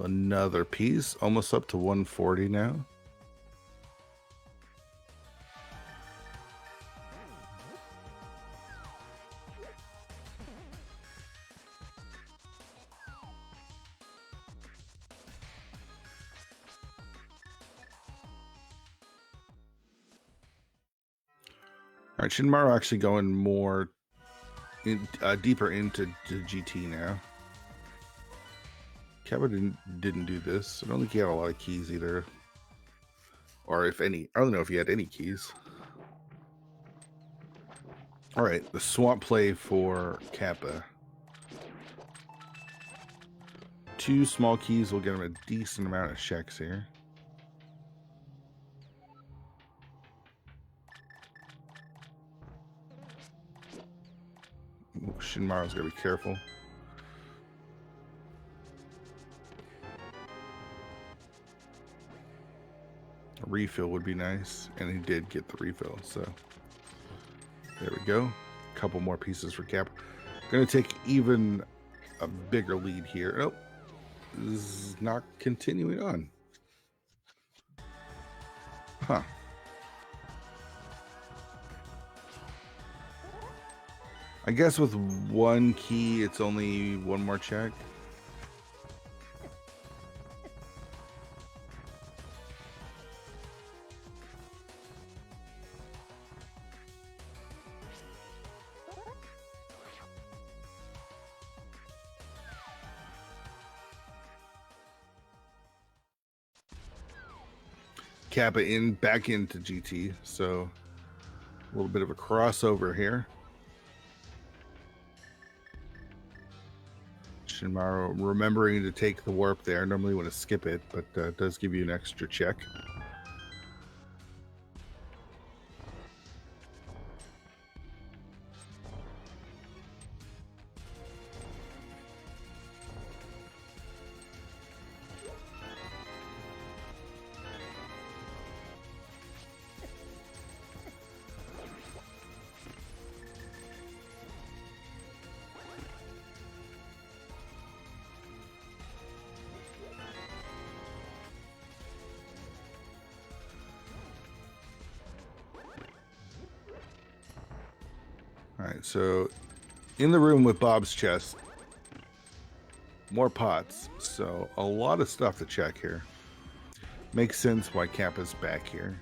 Another piece. Almost up to 140 now. All right, Shinmaru actually going more deeper into GT now. Kappa didn't do this. I don't think he had a lot of keys either. or if any. I don't know if he had any keys. All right, the swamp play for Kappa. 2 small keys will get him a decent amount of checks here. Ooh, Shinmaru's got to be careful. A refill would be nice, and he did get the refill, so there we go. A couple more pieces for Cap. Gonna take even a bigger lead here. Nope, this is not continuing on. Huh. I guess with 1 key, it's only 1 more check. Kappa back into GT, so a little bit of a crossover here. Shinmaru remembering to take the warp there. Normally want to skip it, but it does give you an extra check. All right, so in the room with Bob's chest, more pots. So a lot of stuff to check here. Makes sense why Kappa's back here.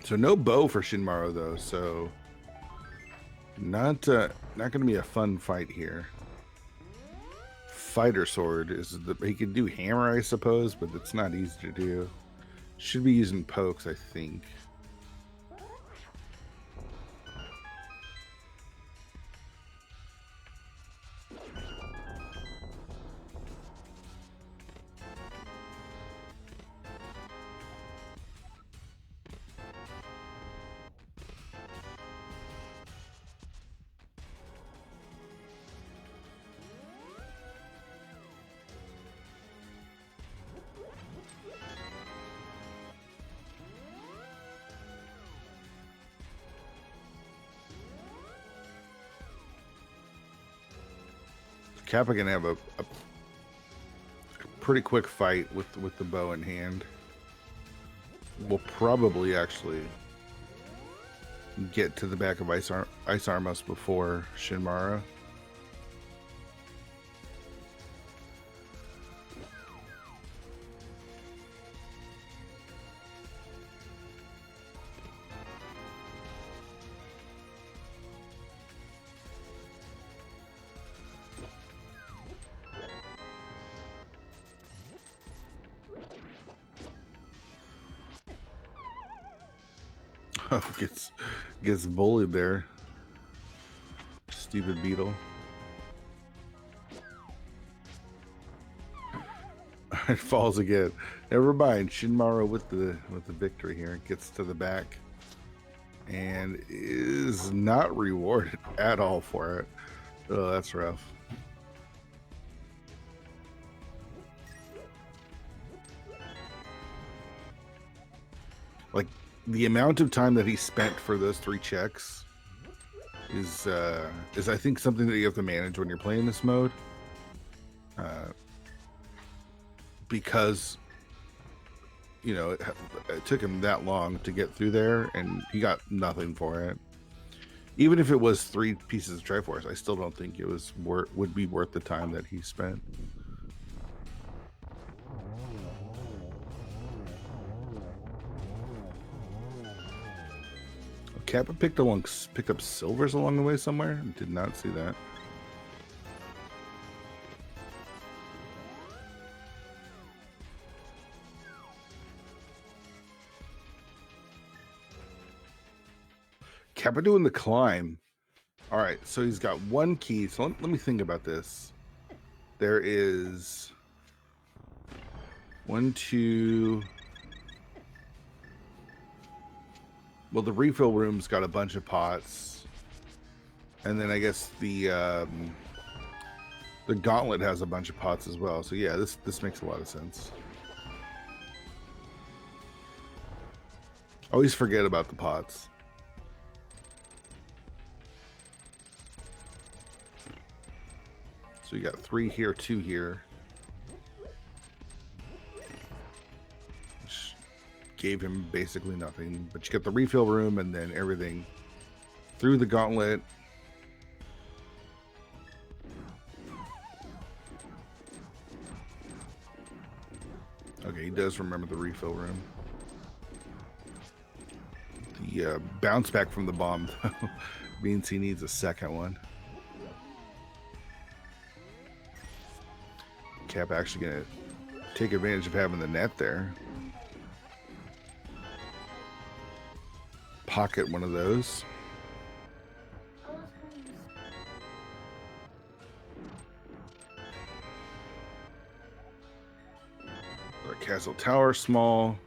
So no bow for Shinmaru though, so not going to be a fun fight here. Fighter sword is he could do hammer, I suppose, but it's not easy to do. Should be using pokes, I think. Kappa can have a pretty quick fight with the bow in hand. We'll probably actually get to the back of Ice Armos before Shinmaru. Gets bullied there. Stupid beetle. It falls again. Never mind. Shinmaru with the victory here. Gets to the back and is not rewarded at all for it. Oh, that's rough. Like, the amount of time that he spent for those 3 checks is I think something that you have to manage when you're playing this mode, because you know it took him that long to get through there, and he got nothing for it. Even if it was 3 pieces of Triforce, I still don't think it would be worth the time that he spent. Kappa picked up silvers along the way somewhere. Did not see that. Kappa doing the climb. All right, so he's got one key. So let me think about this. There is 1, 2. Well, the refill room's got a bunch of pots, and then I guess the gauntlet has a bunch of pots as well. So yeah, this makes a lot of sense. Always forget about the pots. So you got 3 here, 2 here. Which gave him basically nothing. But you got the refill room and then everything through the gauntlet. Okay, he does remember the refill room. The bounce back from the bomb means he needs a second one. Cap actually gonna take advantage of having the net there. Pocket one of those. Our castle tower small.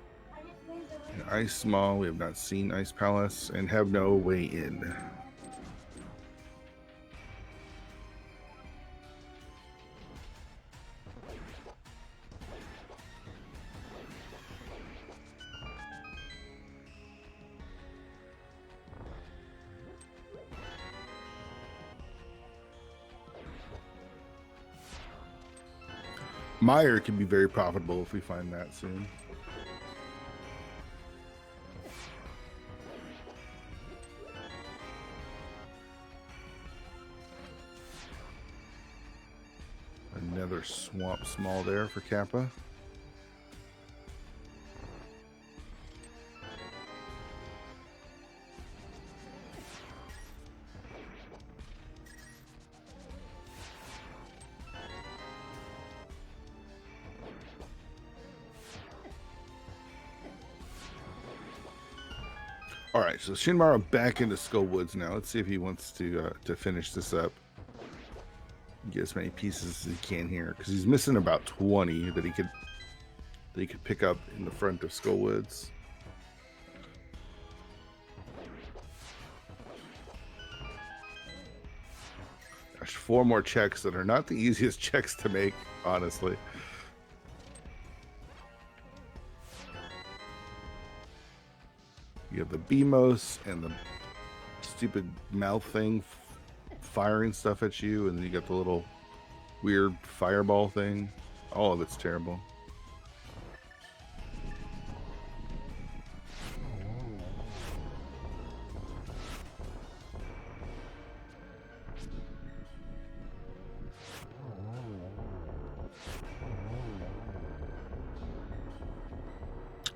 And ice small. We have not seen Ice Palace and have no way in. Mire can be very profitable if we find that soon. Another swamp small there for Kappa. All right, so Shinmaro back into Skull Woods now. Let's see if he wants to finish this up. Get as many pieces as he can here, because he's missing about 20 that he could pick up in the front of Skull Woods. Gosh, 4 more checks that are not the easiest checks to make, honestly. You have the BMOS and the stupid mouth thing firing stuff at you, and then you got the little weird fireball thing. All of it's terrible.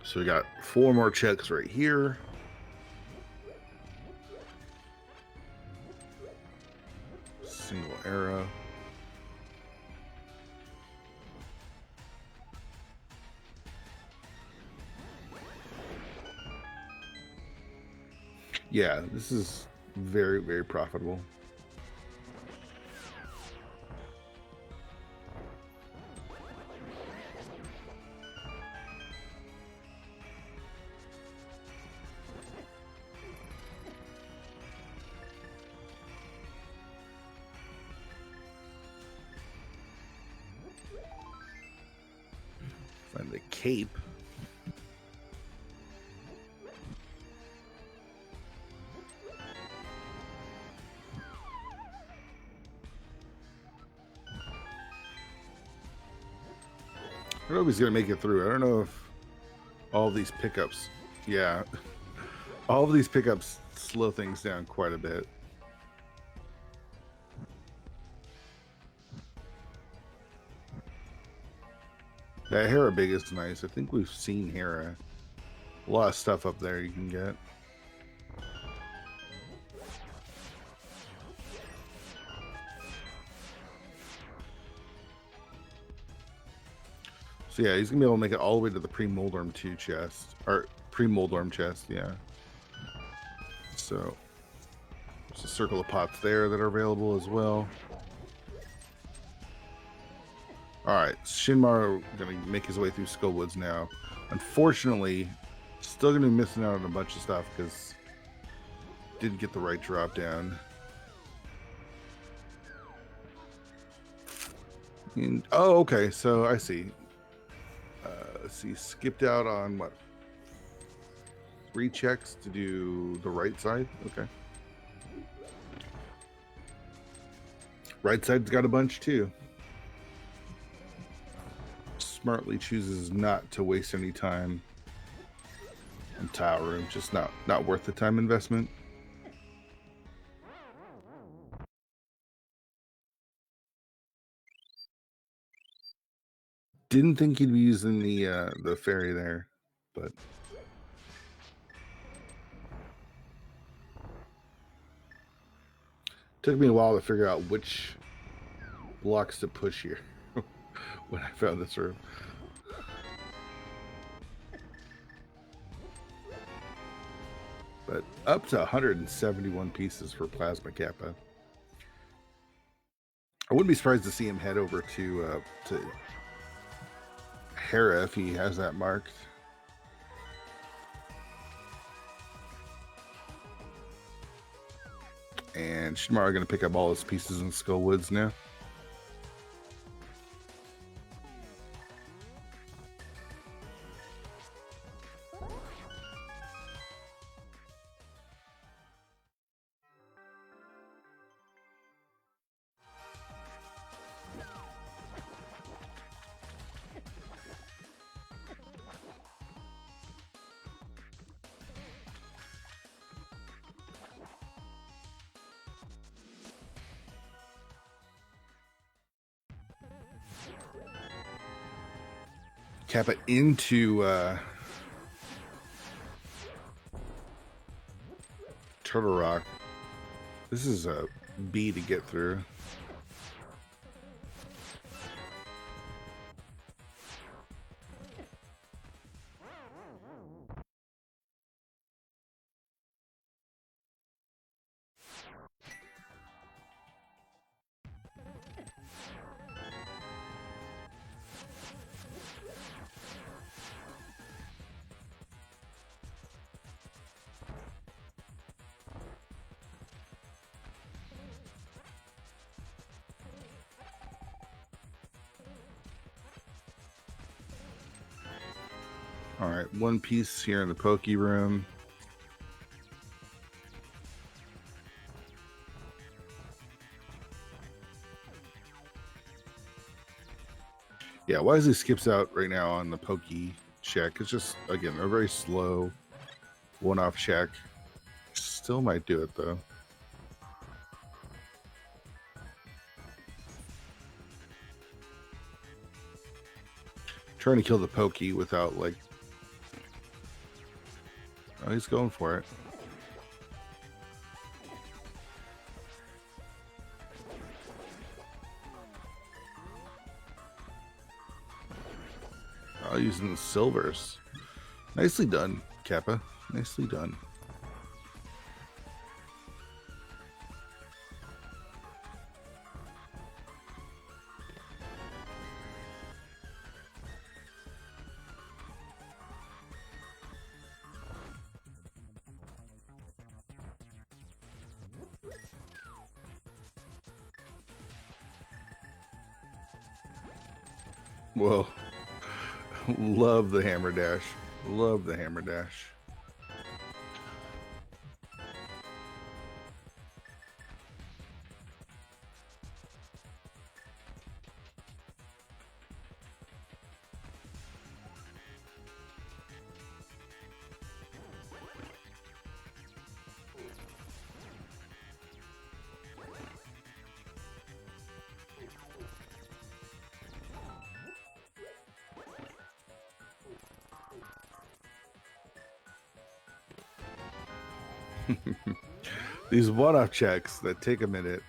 So we got 4 more checks right here. Single arrow. Yeah, this is very, very profitable. Find the cape. I don't know if he's gonna make it through. I don't know if all of these pickups, yeah, all of these pickups slow things down quite a bit. That Hera big is nice. I think we've seen Hera. A lot of stuff up there you can get. So yeah, he's gonna be able to make it all the way to the pre-Moldorm 2 chest. Or pre-Moldorm chest, yeah. So there's a circle of pots there that are available as well. Alright, Shinmar gonna make his way through Skullwoods now. Unfortunately, still gonna be missing out on a bunch of stuff because didn't get the right drop down. And, oh, okay, so I see. Let's see, skipped out on what? 3 checks to do the right side? Okay. Right side's got a bunch too. Smartly chooses not to waste any time on tile room. Just not worth the time investment. Didn't think he'd be using the ferry there, but took me a while to figure out which blocks to push here when I found this room. But up to 171 pieces for Plasma Kappa. I wouldn't be surprised to see him head over to Hera if he has that marked. And Shinmar are going to pick up all his pieces in Skullwoods now. Kappa into Turtle Rock. This is a B to get through. All right, one piece here in the Poke Room. Yeah, Wisely skips out right now on the Poke check. It's just, again, a very slow one-off check. Still might do it, though. Trying to kill the Poke without, like... Oh, he's going for it. Oh, using the silvers. Nicely done, Kappa. Nicely done. Whoa. Love the hammer dash. Love the hammer dash. These one-off checks that take a minute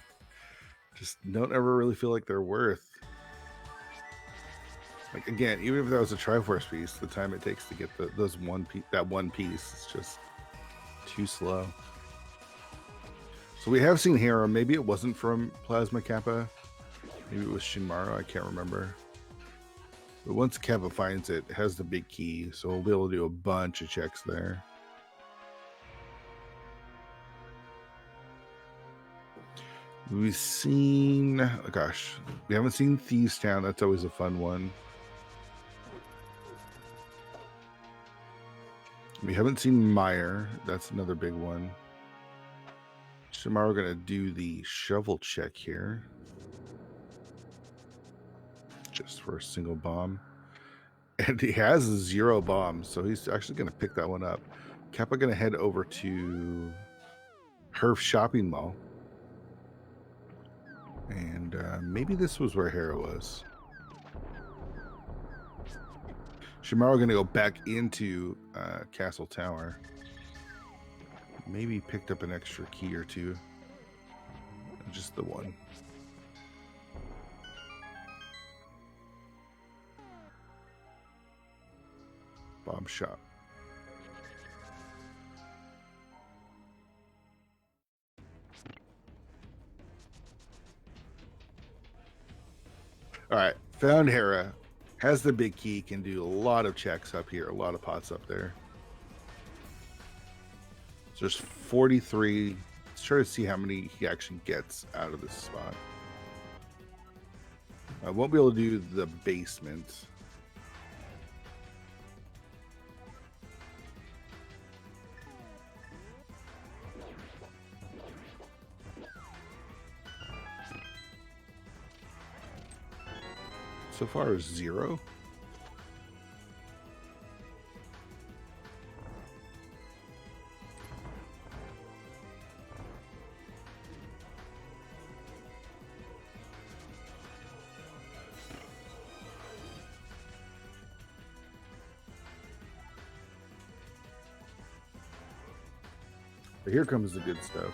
just don't ever really feel like they're worth. Like again, even if that was a Triforce piece, the time it takes to get that one piece is just too slow. So we have seen Hera. Maybe it wasn't from Plasma Kappa. Maybe it was Shinmaro. I can't remember. But once Kappa finds it, it has the big key, so we'll be able to do a bunch of checks there. We've seen, oh gosh, we haven't seen Thieves Town. That's always a fun one. We haven't seen Meyer. That's another big one. Tomorrow we're going to do the shovel check here. Just for a single bomb. And he has 0 bombs, so he's actually going to pick that one up. Kappa going to head over to Herf Shopping Mall. And maybe this was where Hera was. Shimaro going to go back into Castle Tower. Maybe picked up an extra key or two. Just the one. Bomb shop. All right, found Hera. Has the big key, can do a lot of checks up here, a lot of pots up there. So there's 43. Let's try to see how many he actually gets out of this spot. I won't be able to do the basement. So far is 0. But here comes the good stuff.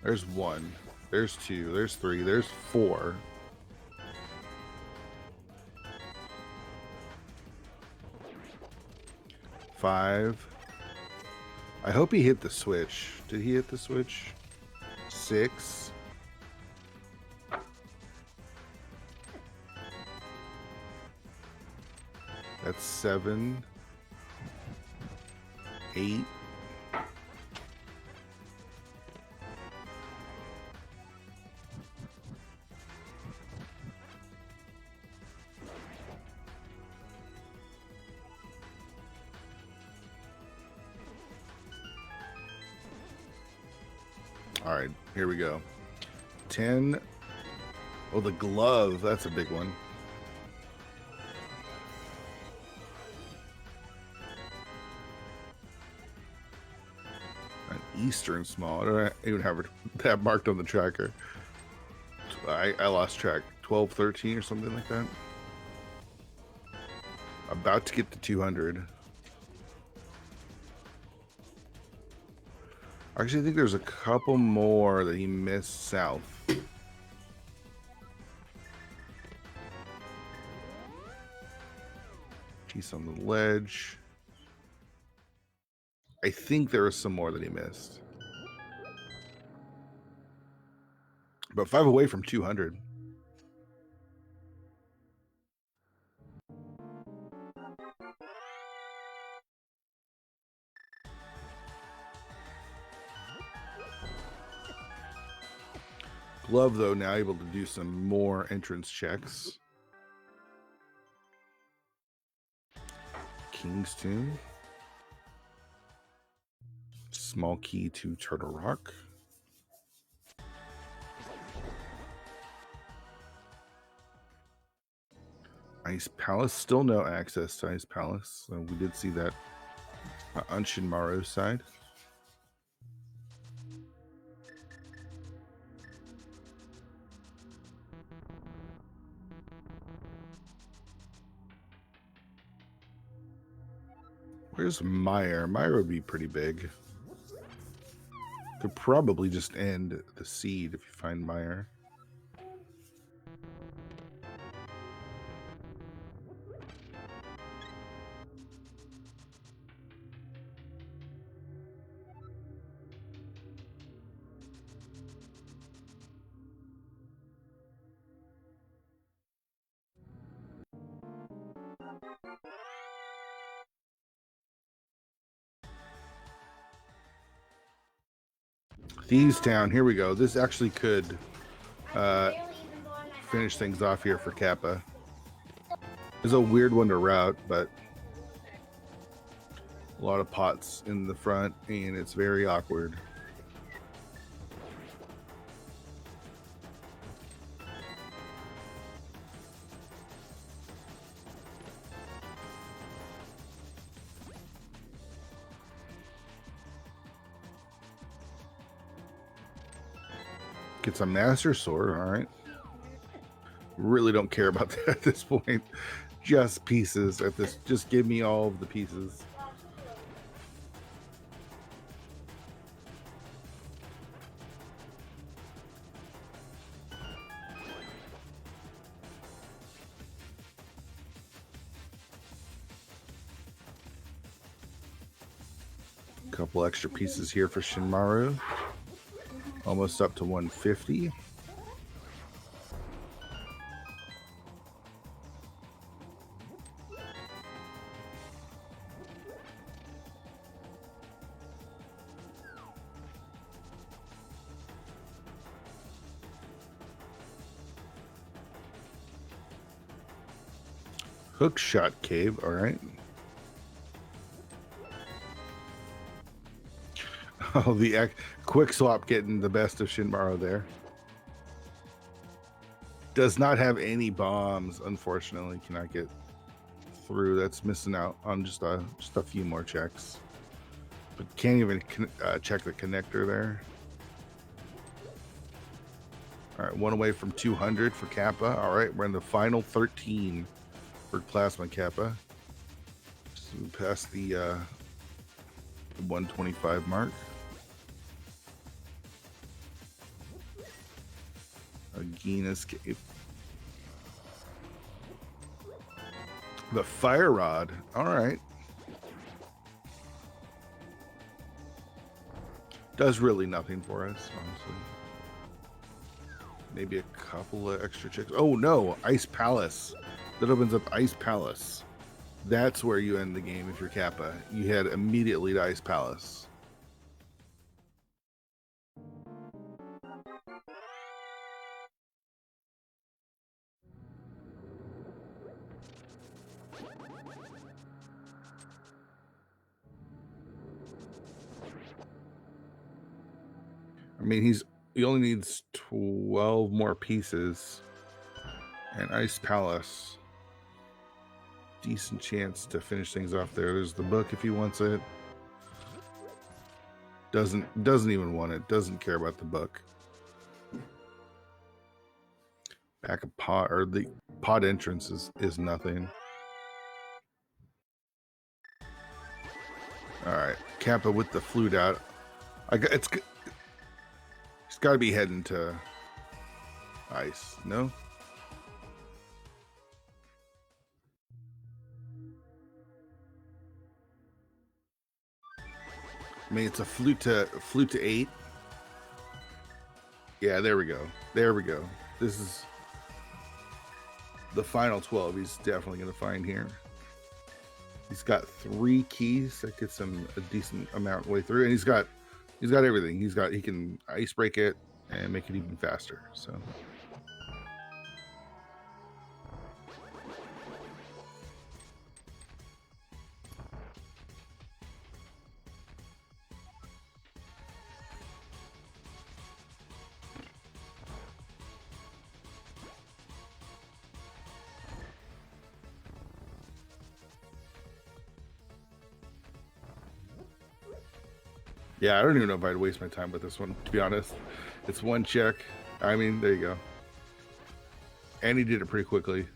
There's 1. There's 2. There's 3. There's 4. I hope he hit the switch. Did he hit the switch? 6. That's 7. 8. All right, here we go. 10. Oh, the glove. That's a big one. An Eastern small. I don't even have that marked on the tracker. I lost track. 12, 13 or something like that. About to get to 200. Actually, I think there's a couple more that he missed south. Piece on the ledge. I think there was some more that he missed. But 5 away from 200. Glove, though, now able to do some more entrance checks. King's Tomb. Small key to Turtle Rock. Ice Palace. Still no access to Ice Palace. So we did see that on Shinmaro's side. Where's Meyer? Meyer would be pretty big. Could probably just end the seed if you find Meyer. Thieves Town, here we go. This actually could finish things off here for Kappa. It's a weird one to route, but a lot of pots in the front, and it's very awkward. Gets a Master Sword, all right. Really don't care about that at this point. Just pieces at this. Just give me all of the pieces. Couple extra pieces here for Shinmaru. Almost up to 150. Hook shot cave, all right. Oh, the quick swap getting the best of Shinmaru there. Does not have any bombs, unfortunately. Cannot get through. That's missing out on just a few more checks. But can't even check the connector there. All right, one away from 200 for Kappa. All right, we're in the final 13 for Plasma Kappa. So we passed the 125 mark. Agina's Cave. The Fire Rod. All right. Does really nothing for us, honestly. Maybe a couple of extra checks. Oh, no. Ice Palace. That opens up Ice Palace. That's where you end the game if you're Kappa. You head immediately to Ice Palace. I mean, he only needs 12 more pieces. And Ice Palace. Decent chance to finish things off there. There's the book if he wants it. Doesn't even want it. Doesn't care about the book. Back of pot, or the pot entrance is nothing. All right, Kappa with the flute out. It's got to be heading to ice. No. I mean, it's a flute to 8. Yeah, there we go. There we go. This is the final 12. He's definitely going to find here. He's got 3 keys that gets him a decent amount way through, and he's got everything. He can ice break it and make it even faster. So. Yeah, I don't even know if I'd waste my time with this one, to be honest. It's one check. I mean, there you go. And he did it pretty quickly.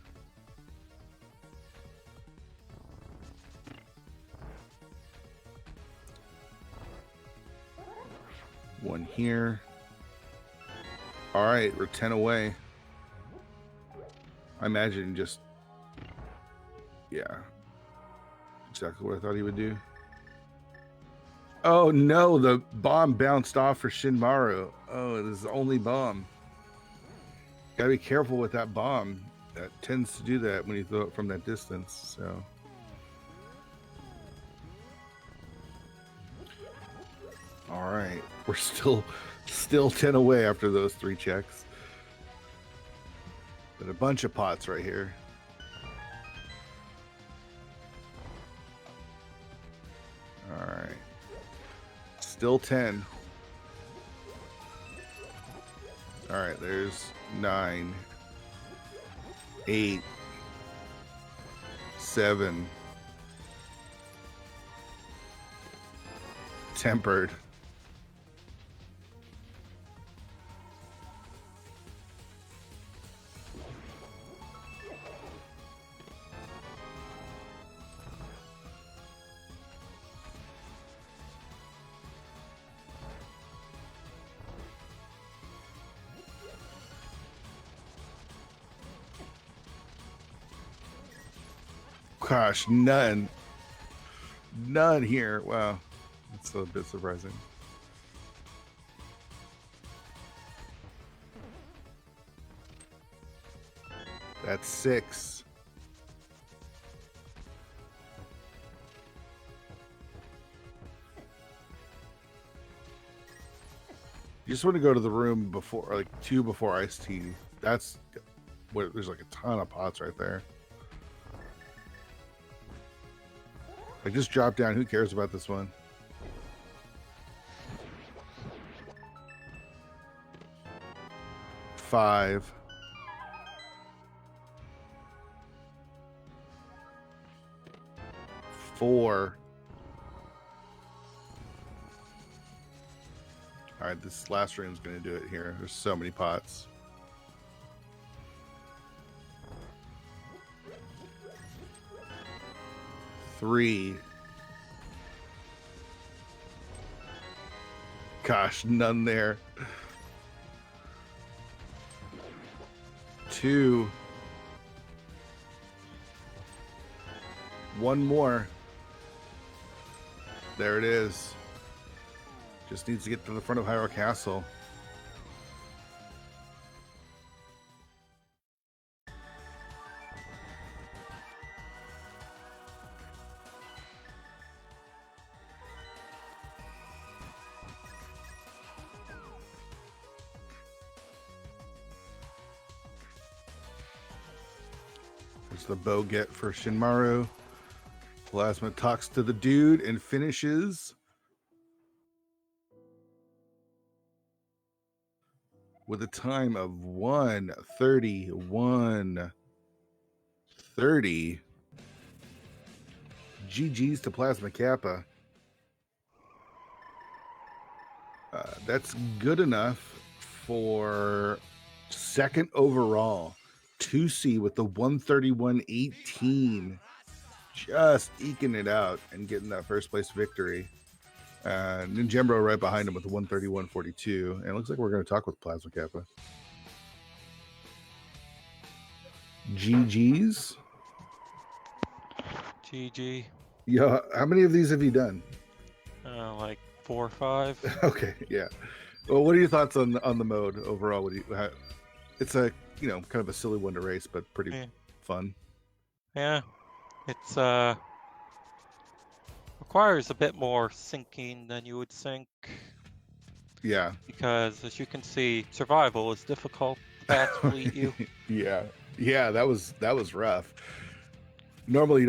One here. All right, we're 10 away. I imagine just... Yeah. Exactly what I thought he would do. Oh no, the bomb bounced off for Shinmaru. Oh, it is the only bomb. Gotta be careful with that bomb. That tends to do that when you throw it from that distance, so. All right, we're still Still 10 away after those 3 checks. But a bunch of pots right here. All right. Still 10. All right, there's 9, 8, 7. Tempered. Gosh, none here. Wow, that's a bit surprising. That's 6. You just want to go to the room before, like 2 before iced tea. That's what. There's like a ton of pots right there. Like, just drop down. Who cares about this one? Five. Four. All right, this last room's going to do it here. There's so many pots. Three. Gosh, none there. 2. 1 more. There it is. Just needs to get to the front of Hyrule Castle. There's the bow get for Shinmaru. Plasma talks to the dude and finishes with a time of 1:31:30. GG's to Plasma Kappa. That's good enough for second overall. 2C with the 131:18. Just eking it out and getting that first place victory. Ninjembro right behind him with the 131:42. And it looks like we're going to talk with Plasma Kappa. GG's. GG. Yeah, how many of these have you done? Like 4 or 5. Okay, yeah. Well, what are your thoughts on the mode overall? It's a kind of a silly one to race, but pretty fun. Yeah, it's requires a bit more syncing than you would think. Yeah. Because as you can see, survival is difficult. Bats will eat you. Yeah, that was rough. Normally,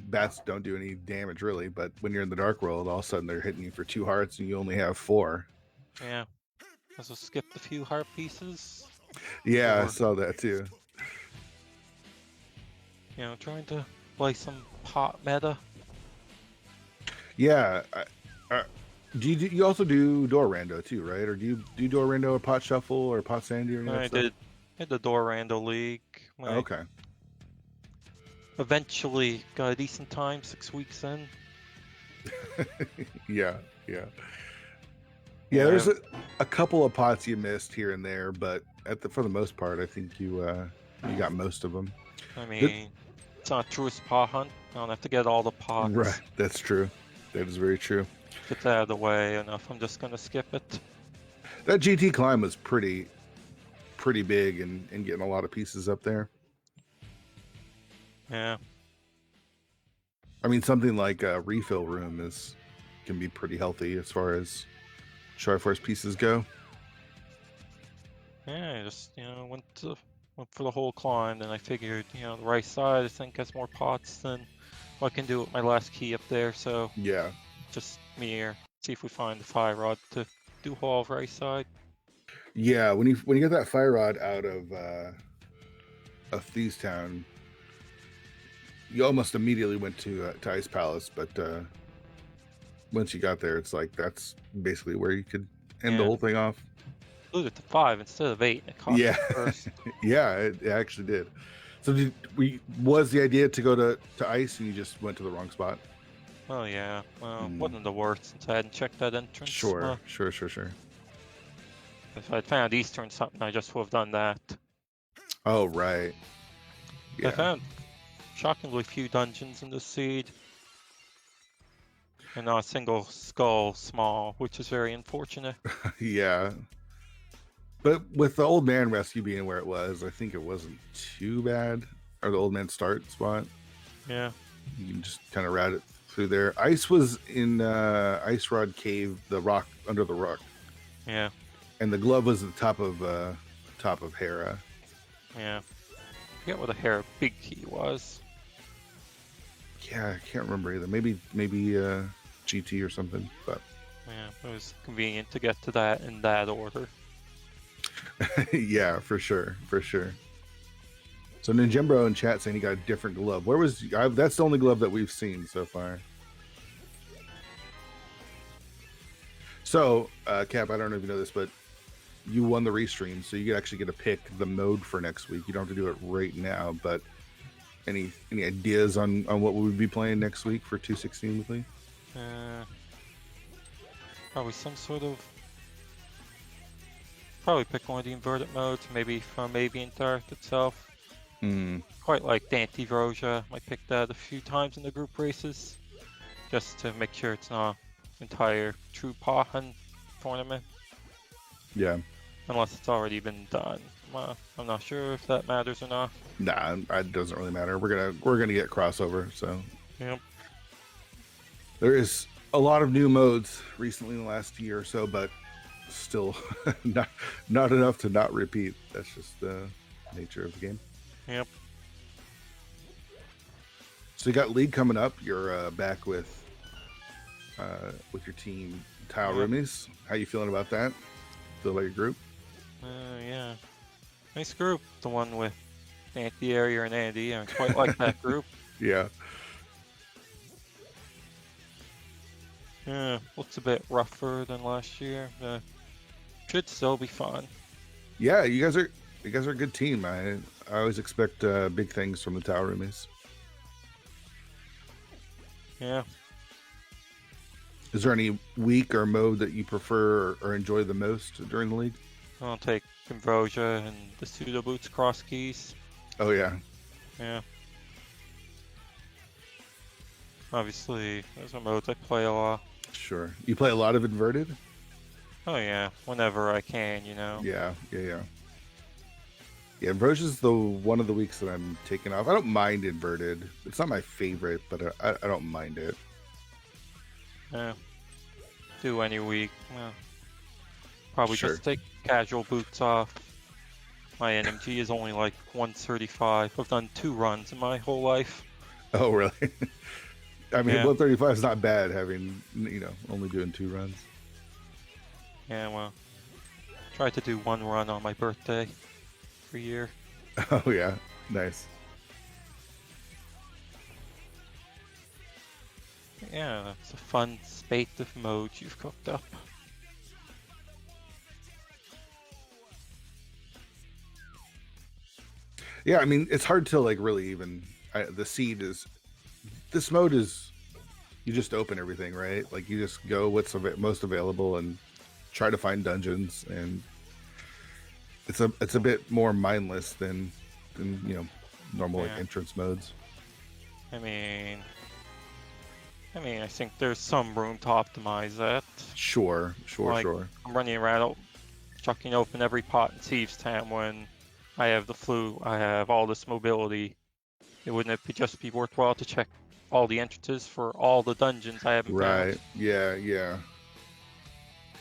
bats don't do any damage really, but when you're in the dark world, all of a sudden they're hitting you for 2 hearts and you only have 4. Yeah. Also skipped a few heart pieces. Yeah, I saw that too. Trying to play some pot meta. Yeah. Do you also do door rando too, right? Or do you do door rando or pot shuffle or pot sandy or anything? I did the door rando league. Okay. Eventually got a decent time 6 weeks in. Yeah. There's a couple of pots you missed here and there, but for the most part, I think you got most of them. I mean, it's not a truest pot hunt. I don't have to get all the pots. Right, that's true. That is very true. Get that out of the way enough. I'm just gonna skip it. That GT climb was pretty big and getting a lot of pieces up there. Yeah. I mean, something like a refill room can be pretty healthy as far as Triforce pieces go. Yeah, I just went for the whole climb, and I figured the right side I think has more pots than what I can do with my last key up there. So Yeah. just me here. See if we find the fire rod to do all right side. Yeah, when you get that fire rod out of Thieves Town, you almost immediately went to Ice Palace, but once you got there, it's like that's basically where you could end the Yeah, whole thing off. moved it to 5 instead of 8, and it cost Yeah, me first. yeah, it actually did. So was the idea to go to Ice and you just went to the wrong spot? Oh yeah, well, Mm, wasn't the worst since I hadn't checked that entrance. sure, Well, sure, sure, sure. if I'd found Eastern something, I just would have done that. Oh, right. I Yeah. found shockingly few dungeons in the seed, and not a single skull small, which is very unfortunate. Yeah. But with the old man rescue being where it was, I think it wasn't too bad. Or the old man start spot. Yeah, You can just kind of route it through there. Ice was in Ice Rod Cave, the rock under the rock. yeah, And the glove was at the top of Hera. yeah. I forget what the hair big key was. Yeah, I can't remember either. Maybe GT or something. But Yeah, it was convenient to get to that in that order. yeah, for sure, for sure. So Ninjembro in chat saying he got a different glove. Where was that's the only glove that we've seen so far. So Cap, I don't know if you know this, but you won the restream, so you actually get to pick the mode for next week. You don't have to do it right now, but any ideas on what we would be playing next week for 216 weekly? Probably some sort of. Probably pick one of the inverted modes, maybe from Avian Dark itself. Quite like Dante Vroja. I picked that a few times in the group races, just to make sure it's not entire true Pahan tournament. Yeah. Unless it's already been done. I'm not sure if that matters or not. Nah, it doesn't really matter. We're gonna get crossover, so Yep. there is a lot of new modes recently in the last year or so, but still not enough to not repeat. That's just the nature of the game. Yep. So you got league coming up. You're back with your team, Tile Yep. Roomies. How you feeling about that? Feel about your group? Yeah. Nice group. The one with Andy, Area, and Andy. I quite like that group. Yeah. Yeah. Looks a bit rougher than last year. Should still be fun. Yeah, you guys are a good team. I always expect big things from the Tile Roomies. Yeah. Is there any week or mode that you prefer or enjoy the most during the league? I'll take Ambrosia and the pseudo boots cross keys. Oh yeah. Yeah. Obviously, those are modes I play a lot. Sure. You play a lot of inverted? Oh yeah, whenever I can, Yeah. Yeah, Ambrosia's the one of the weeks that I'm taking off. I don't mind inverted. It's not my favorite, but I don't mind it. Yeah. Do any week. Well, probably Sure. just take casual boots off. My NMG is only like 135. I've done 2 runs in my whole life. Oh really? I mean, Yeah. 135 is not bad having only doing 2 runs. Yeah, well, try to do 1 run on my birthday every year. Oh yeah, nice. Yeah, it's a fun spate of modes you've cooked up. Yeah, I mean, it's hard to like really even. The seed is this mode is you just open everything, right? Like you just go what's most available and try to find dungeons, and it's a bit more mindless than normal like Yeah. entrance modes. I mean, I think there's some room to optimize that. Sure. Like, I'm running around chucking open every pot in Thieves Town when I have the flu, I have all this mobility. Wouldn't it just be worthwhile to check all the entrances for all the dungeons I haven't Right. found?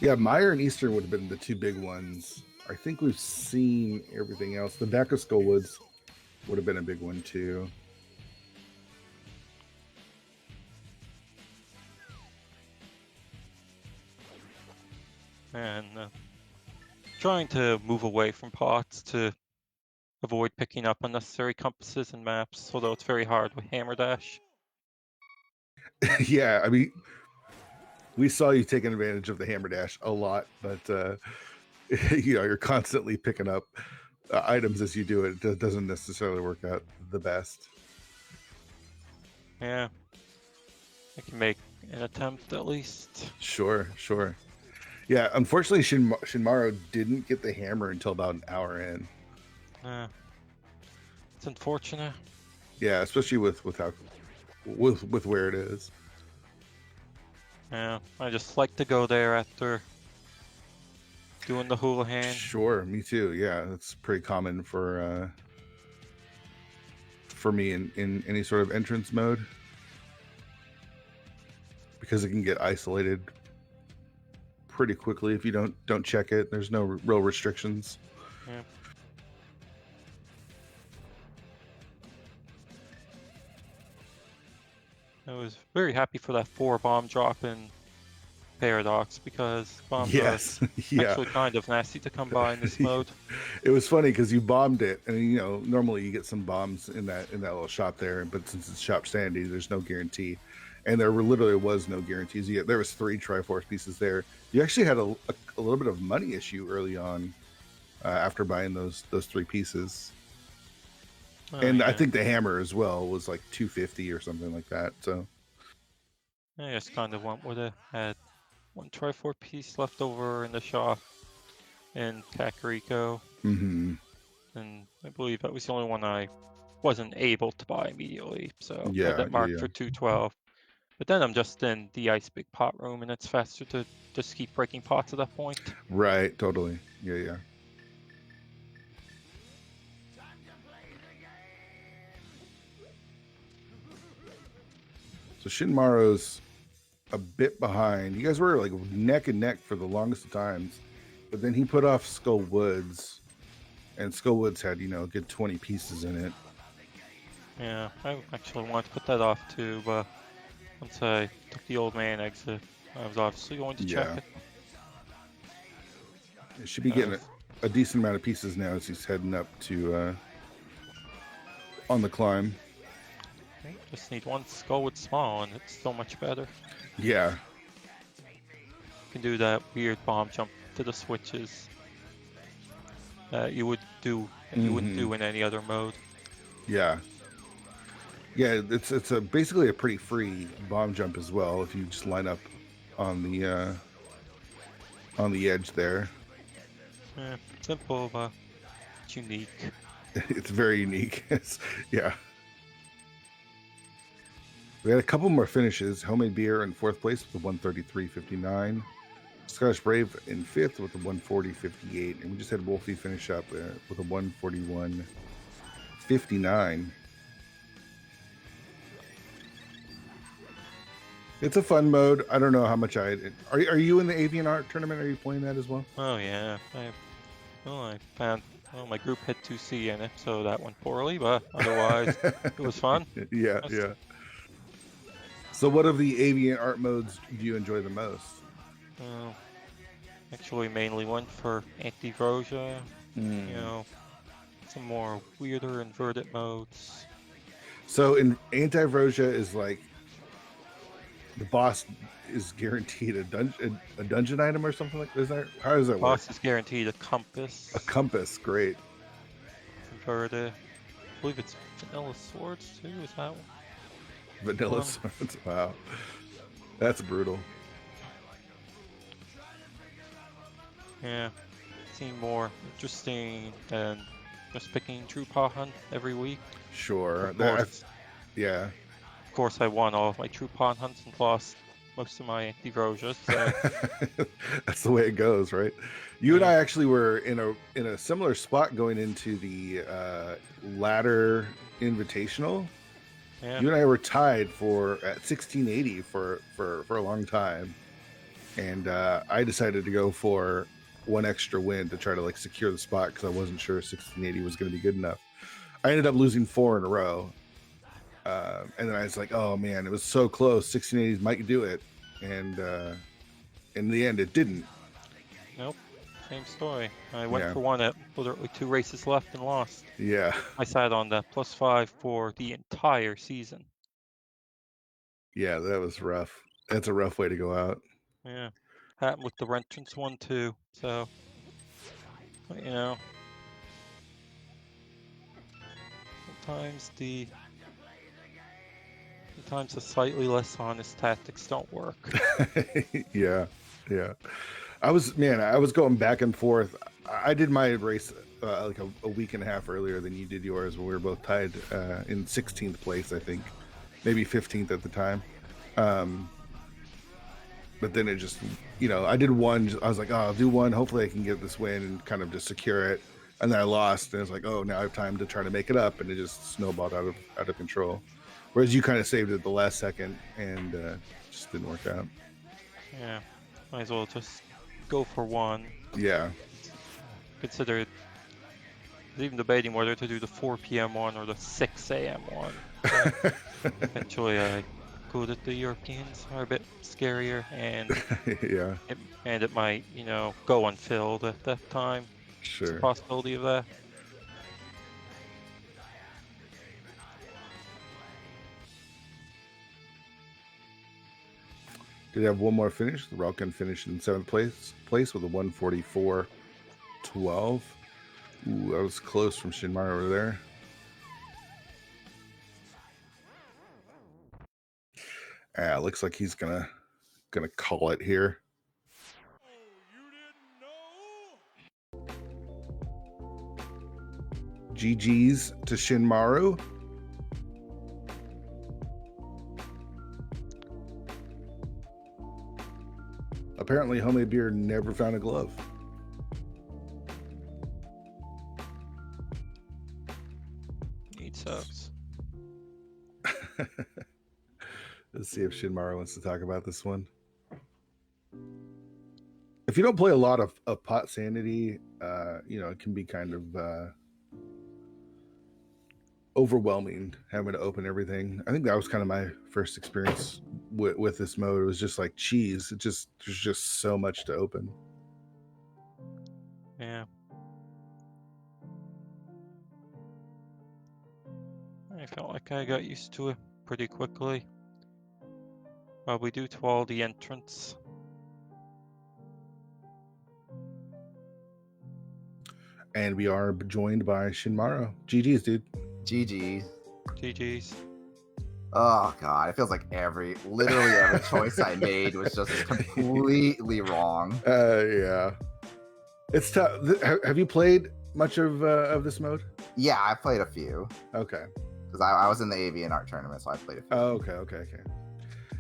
Yeah. Meyer and Eastern would have been the 2 big ones. I think we've seen everything else. The back of Skullwoods would have been a big one too. And trying to move away from pots to avoid picking up unnecessary compasses and maps, although it's very hard with Hammer Dash. Yeah, I mean, we saw you taking advantage of the Hammer Dash a lot, but you're constantly picking up items as you do it. It doesn't necessarily work out the best. Yeah, I can make an attempt at least. Sure. Yeah, unfortunately, Shinmaro didn't get the hammer until about an hour in. It's unfortunate. Yeah, especially with where it is. Yeah, I just like to go there after doing the hula hand. Sure, me too. Yeah, that's pretty common for me in any sort of entrance mode, because it can get isolated pretty quickly if you don't check it. There's no real restrictions. Yeah. I was very happy for that 4 bomb drop in Paradox, because bombs are actually kind of nasty to come by in this mode. It was funny because you bombed it, and normally you get some bombs in that little shop there, but since it's Shop Sandy, there's no guarantee, and there literally was no guarantees. There was 3 Triforce pieces there. You actually had a little bit of money issue early on after buying those 3 pieces. And yeah. I think the hammer as well was like 250 or something like that. So I just kind of went with it. Had 1 Triforce piece left over in the shop in Kakariko. Mm-hmm. And I believe that was the only one I wasn't able to buy immediately. So I had that marked for 212. But then I'm just in the ice big pot room, and it's faster to just keep breaking pots at that point. Right, totally. Yeah. So Shinmaro's a bit behind. You guys were like neck and neck for the longest of times, but then he put off Skull Woods, and Skull Woods had a good 20 pieces in it. Yeah, I actually wanted to put that off too, but once I took the old man exit, I was obviously going to check it. It should be getting a decent amount of pieces now as he's heading up to on the climb. Just need 1 Skullwood small, and it's so much better. Yeah. You can do that weird bomb jump to the switches that you would do and you wouldn't do in any other mode. Yeah. Yeah, it's basically a pretty free bomb jump as well if you just line up on the edge there. Yeah, simple but unique. It's very unique. Yeah. We had a couple more finishes. Homemade Beer in 4th place with a 133.59. Scottish Brave in 5th with a 140.58. And we just had Wolfie finish up with a 141.59. It's a fun mode. I don't know how much are you in the Avian Art tournament? Are you playing that as well? Oh, yeah. I found my group had 2C in it, so that went poorly, but otherwise it was fun. Yeah. So what of the Avian Art modes do you enjoy the most? Actually mainly went for Anti-Vrosia, some more weirder inverted modes. So in Anti-Vrosia is like the boss is guaranteed a dungeon item or something like that? How does that work? Boss is guaranteed a compass. A compass, great. Inverted. I believe it's Vanilla Swords too, is that one? Vanilla Swords, wow. That's brutal. Yeah, seemed more interesting than just picking True Pot Hunt every week. Sure. Yeah. Of course, I won all of my True Pot Hunts and lost most of my Anti-Vrosias. So. That's the way it goes, right? You and I actually were in a similar spot going into the ladder invitational. Yeah. You and I were tied at 1680 for a long time, and I decided to go for one extra win to try to like secure the spot because I wasn't sure 1680 was going to be good enough. I ended up losing 4 in a row. And then I was like, oh man, it was so close. 1680s might do it. And in the end, it didn't. Nope. Same story. I went for one at literally 2 races left and lost. Yeah. I sat on the +5 for the entire season. Yeah, that was rough. That's a rough way to go out. Yeah. Happened with the Rentrance one too. So, you know, sometimes the slightly less honest tactics don't work. Yeah. I was going back and forth. I did my race like a week and a half earlier than you did yours, when we were both tied in 16th place, I think, maybe 15th at the time. But then it just, I did one. I was like, oh, I'll do one. Hopefully I can get this win and kind of just secure it. And then I lost, and it's like, oh, now I have time to try to make it up, and it just snowballed out of control. Whereas you kind of saved it at the last second, and just didn't work out. Yeah, might as well just go for one. Yeah. Consider, I was even debating whether to do the 4 p.m. one or the 6 a.m. one. Eventually, I good at the Europeans are a bit scarier, and yeah, it might go unfilled at that time. Sure. There's a possibility of that. Did have one more finish. The Ralkin finished in 7th place with a 144.12. Ooh, that was close from Shinmar over there. Looks like he's gonna call it here. GG's to Shinmaru. Apparently, Homemade Beer never found a glove. It sucks. Let's see if Shinmaru wants to talk about this one. If you don't play a lot of Pot Sanity, it can be kind of overwhelming having to open everything. I think that was kind of my first experience with this mode. It was just like cheese. There's just so much to open. Yeah. I felt like I got used to it pretty quickly. Probably due to all the entrants. And we are joined by Shinmaru. GG's, dude. GG's. Oh god, it feels like literally every choice I made was just completely wrong. Yeah. It's tough. Have you played much of this mode? Yeah, I played a few. Okay. Because I was in the Avian Art tournament, so I played a few. Oh, okay.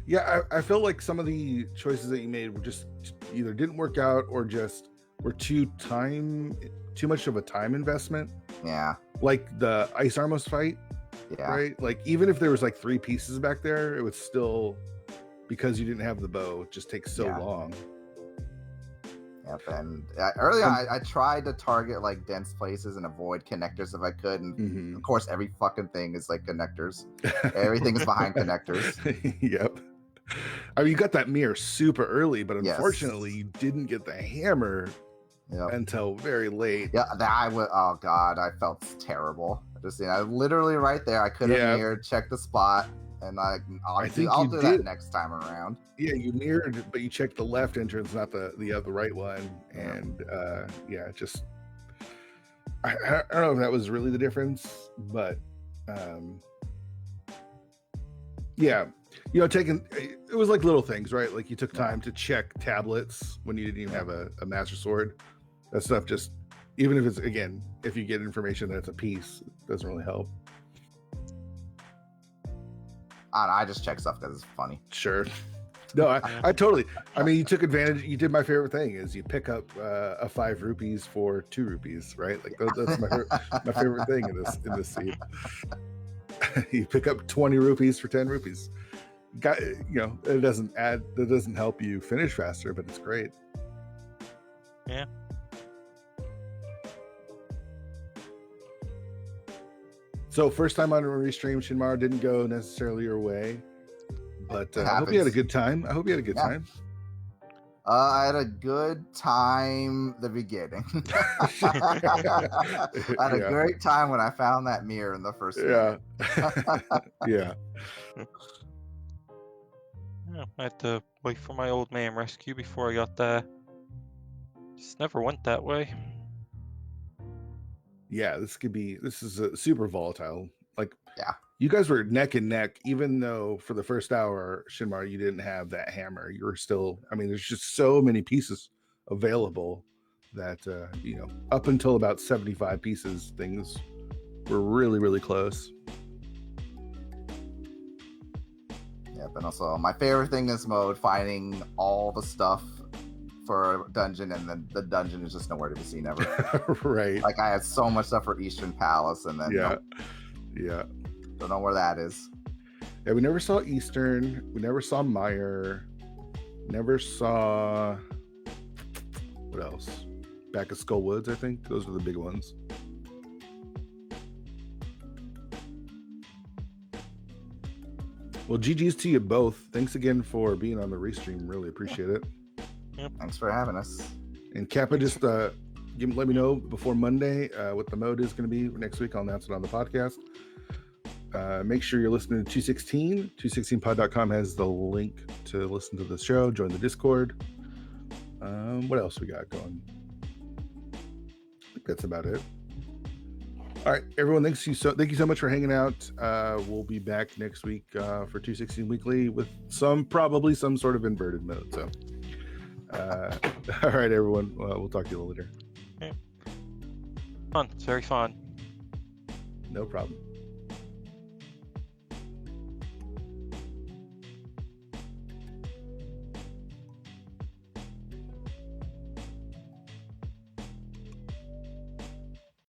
Yeah, I feel like some of the choices that you made were just either didn't work out or just were too much of a time investment. Yeah. Like the Ice Armos fight. Yeah. Right? Like, even if there was like 3 pieces back there, it would still, because you didn't have the bow, it just takes so long. Yep, and earlier I tried to target like dense places and avoid connectors if I could, and of course every fucking thing is like connectors. Everything is behind connectors. Yep. I mean, you got that mirror super early, but unfortunately you didn't get the hammer until very late. Yeah, oh god, I felt terrible. Just literally right there, I could have mirrored, checked the spot, and I'll do that next time around. Yeah, you mirrored, but you checked the left entrance, not the other right one, and just I don't know if that was really the difference, but it was like little things, right? Like you took time to check tablets when you didn't even have a Master Sword. That stuff just, even if it's, again, if you get information that it's a piece, it doesn't really help. I just check stuff because it's funny. Sure. No, I totally. I mean, you took advantage. You did my favorite thing is you pick up a 5 rupees for 2 rupees, right? Like that's my favorite thing in this scene. You pick up 20 rupees for 10 rupees. It doesn't help you finish faster, but it's great. Yeah. So first time on a restream, Shinmaro didn't go necessarily your way, but I hope you had a good time. Time. I had a good time the beginning. I had a great time when I found that mirror in the first minute. Yeah. I had to wait for my old man rescue before I got there. Just never went that way. Yeah, this is a super volatile. Like, yeah, you guys were neck and neck, even though for the first hour, Shinmar, you didn't have that hammer. You were still, I mean, there's just so many pieces available that, up until about 75 pieces, things were really, really close. Yeah, but also my favorite thing in this mode, finding all the stuff for a dungeon, and then the dungeon is just nowhere to be seen ever. Right. Like, I had so much stuff for Eastern Palace, and then yeah, don't know where that is. Yeah, we never saw Eastern. We never saw Meyer. Never saw, what else? Back at Skull Woods, I think. Those are the big ones. Well, GG's to you both. Thanks again for being on the restream. Really appreciate it. Yep. Thanks for having us. And Kappa, just let me know before Monday what the mode is going to be next week. I'll announce it on the podcast. Make sure you're listening to 216. 216pod.com has the link to listen to the show. Join the Discord. What else we got going? I think that's about it. All right, everyone. Thank you so much for hanging out. We'll be back next week for 216 Weekly with probably some sort of inverted mode. So, all right, everyone. We'll talk to you later. Fun. It's very fun. No problem.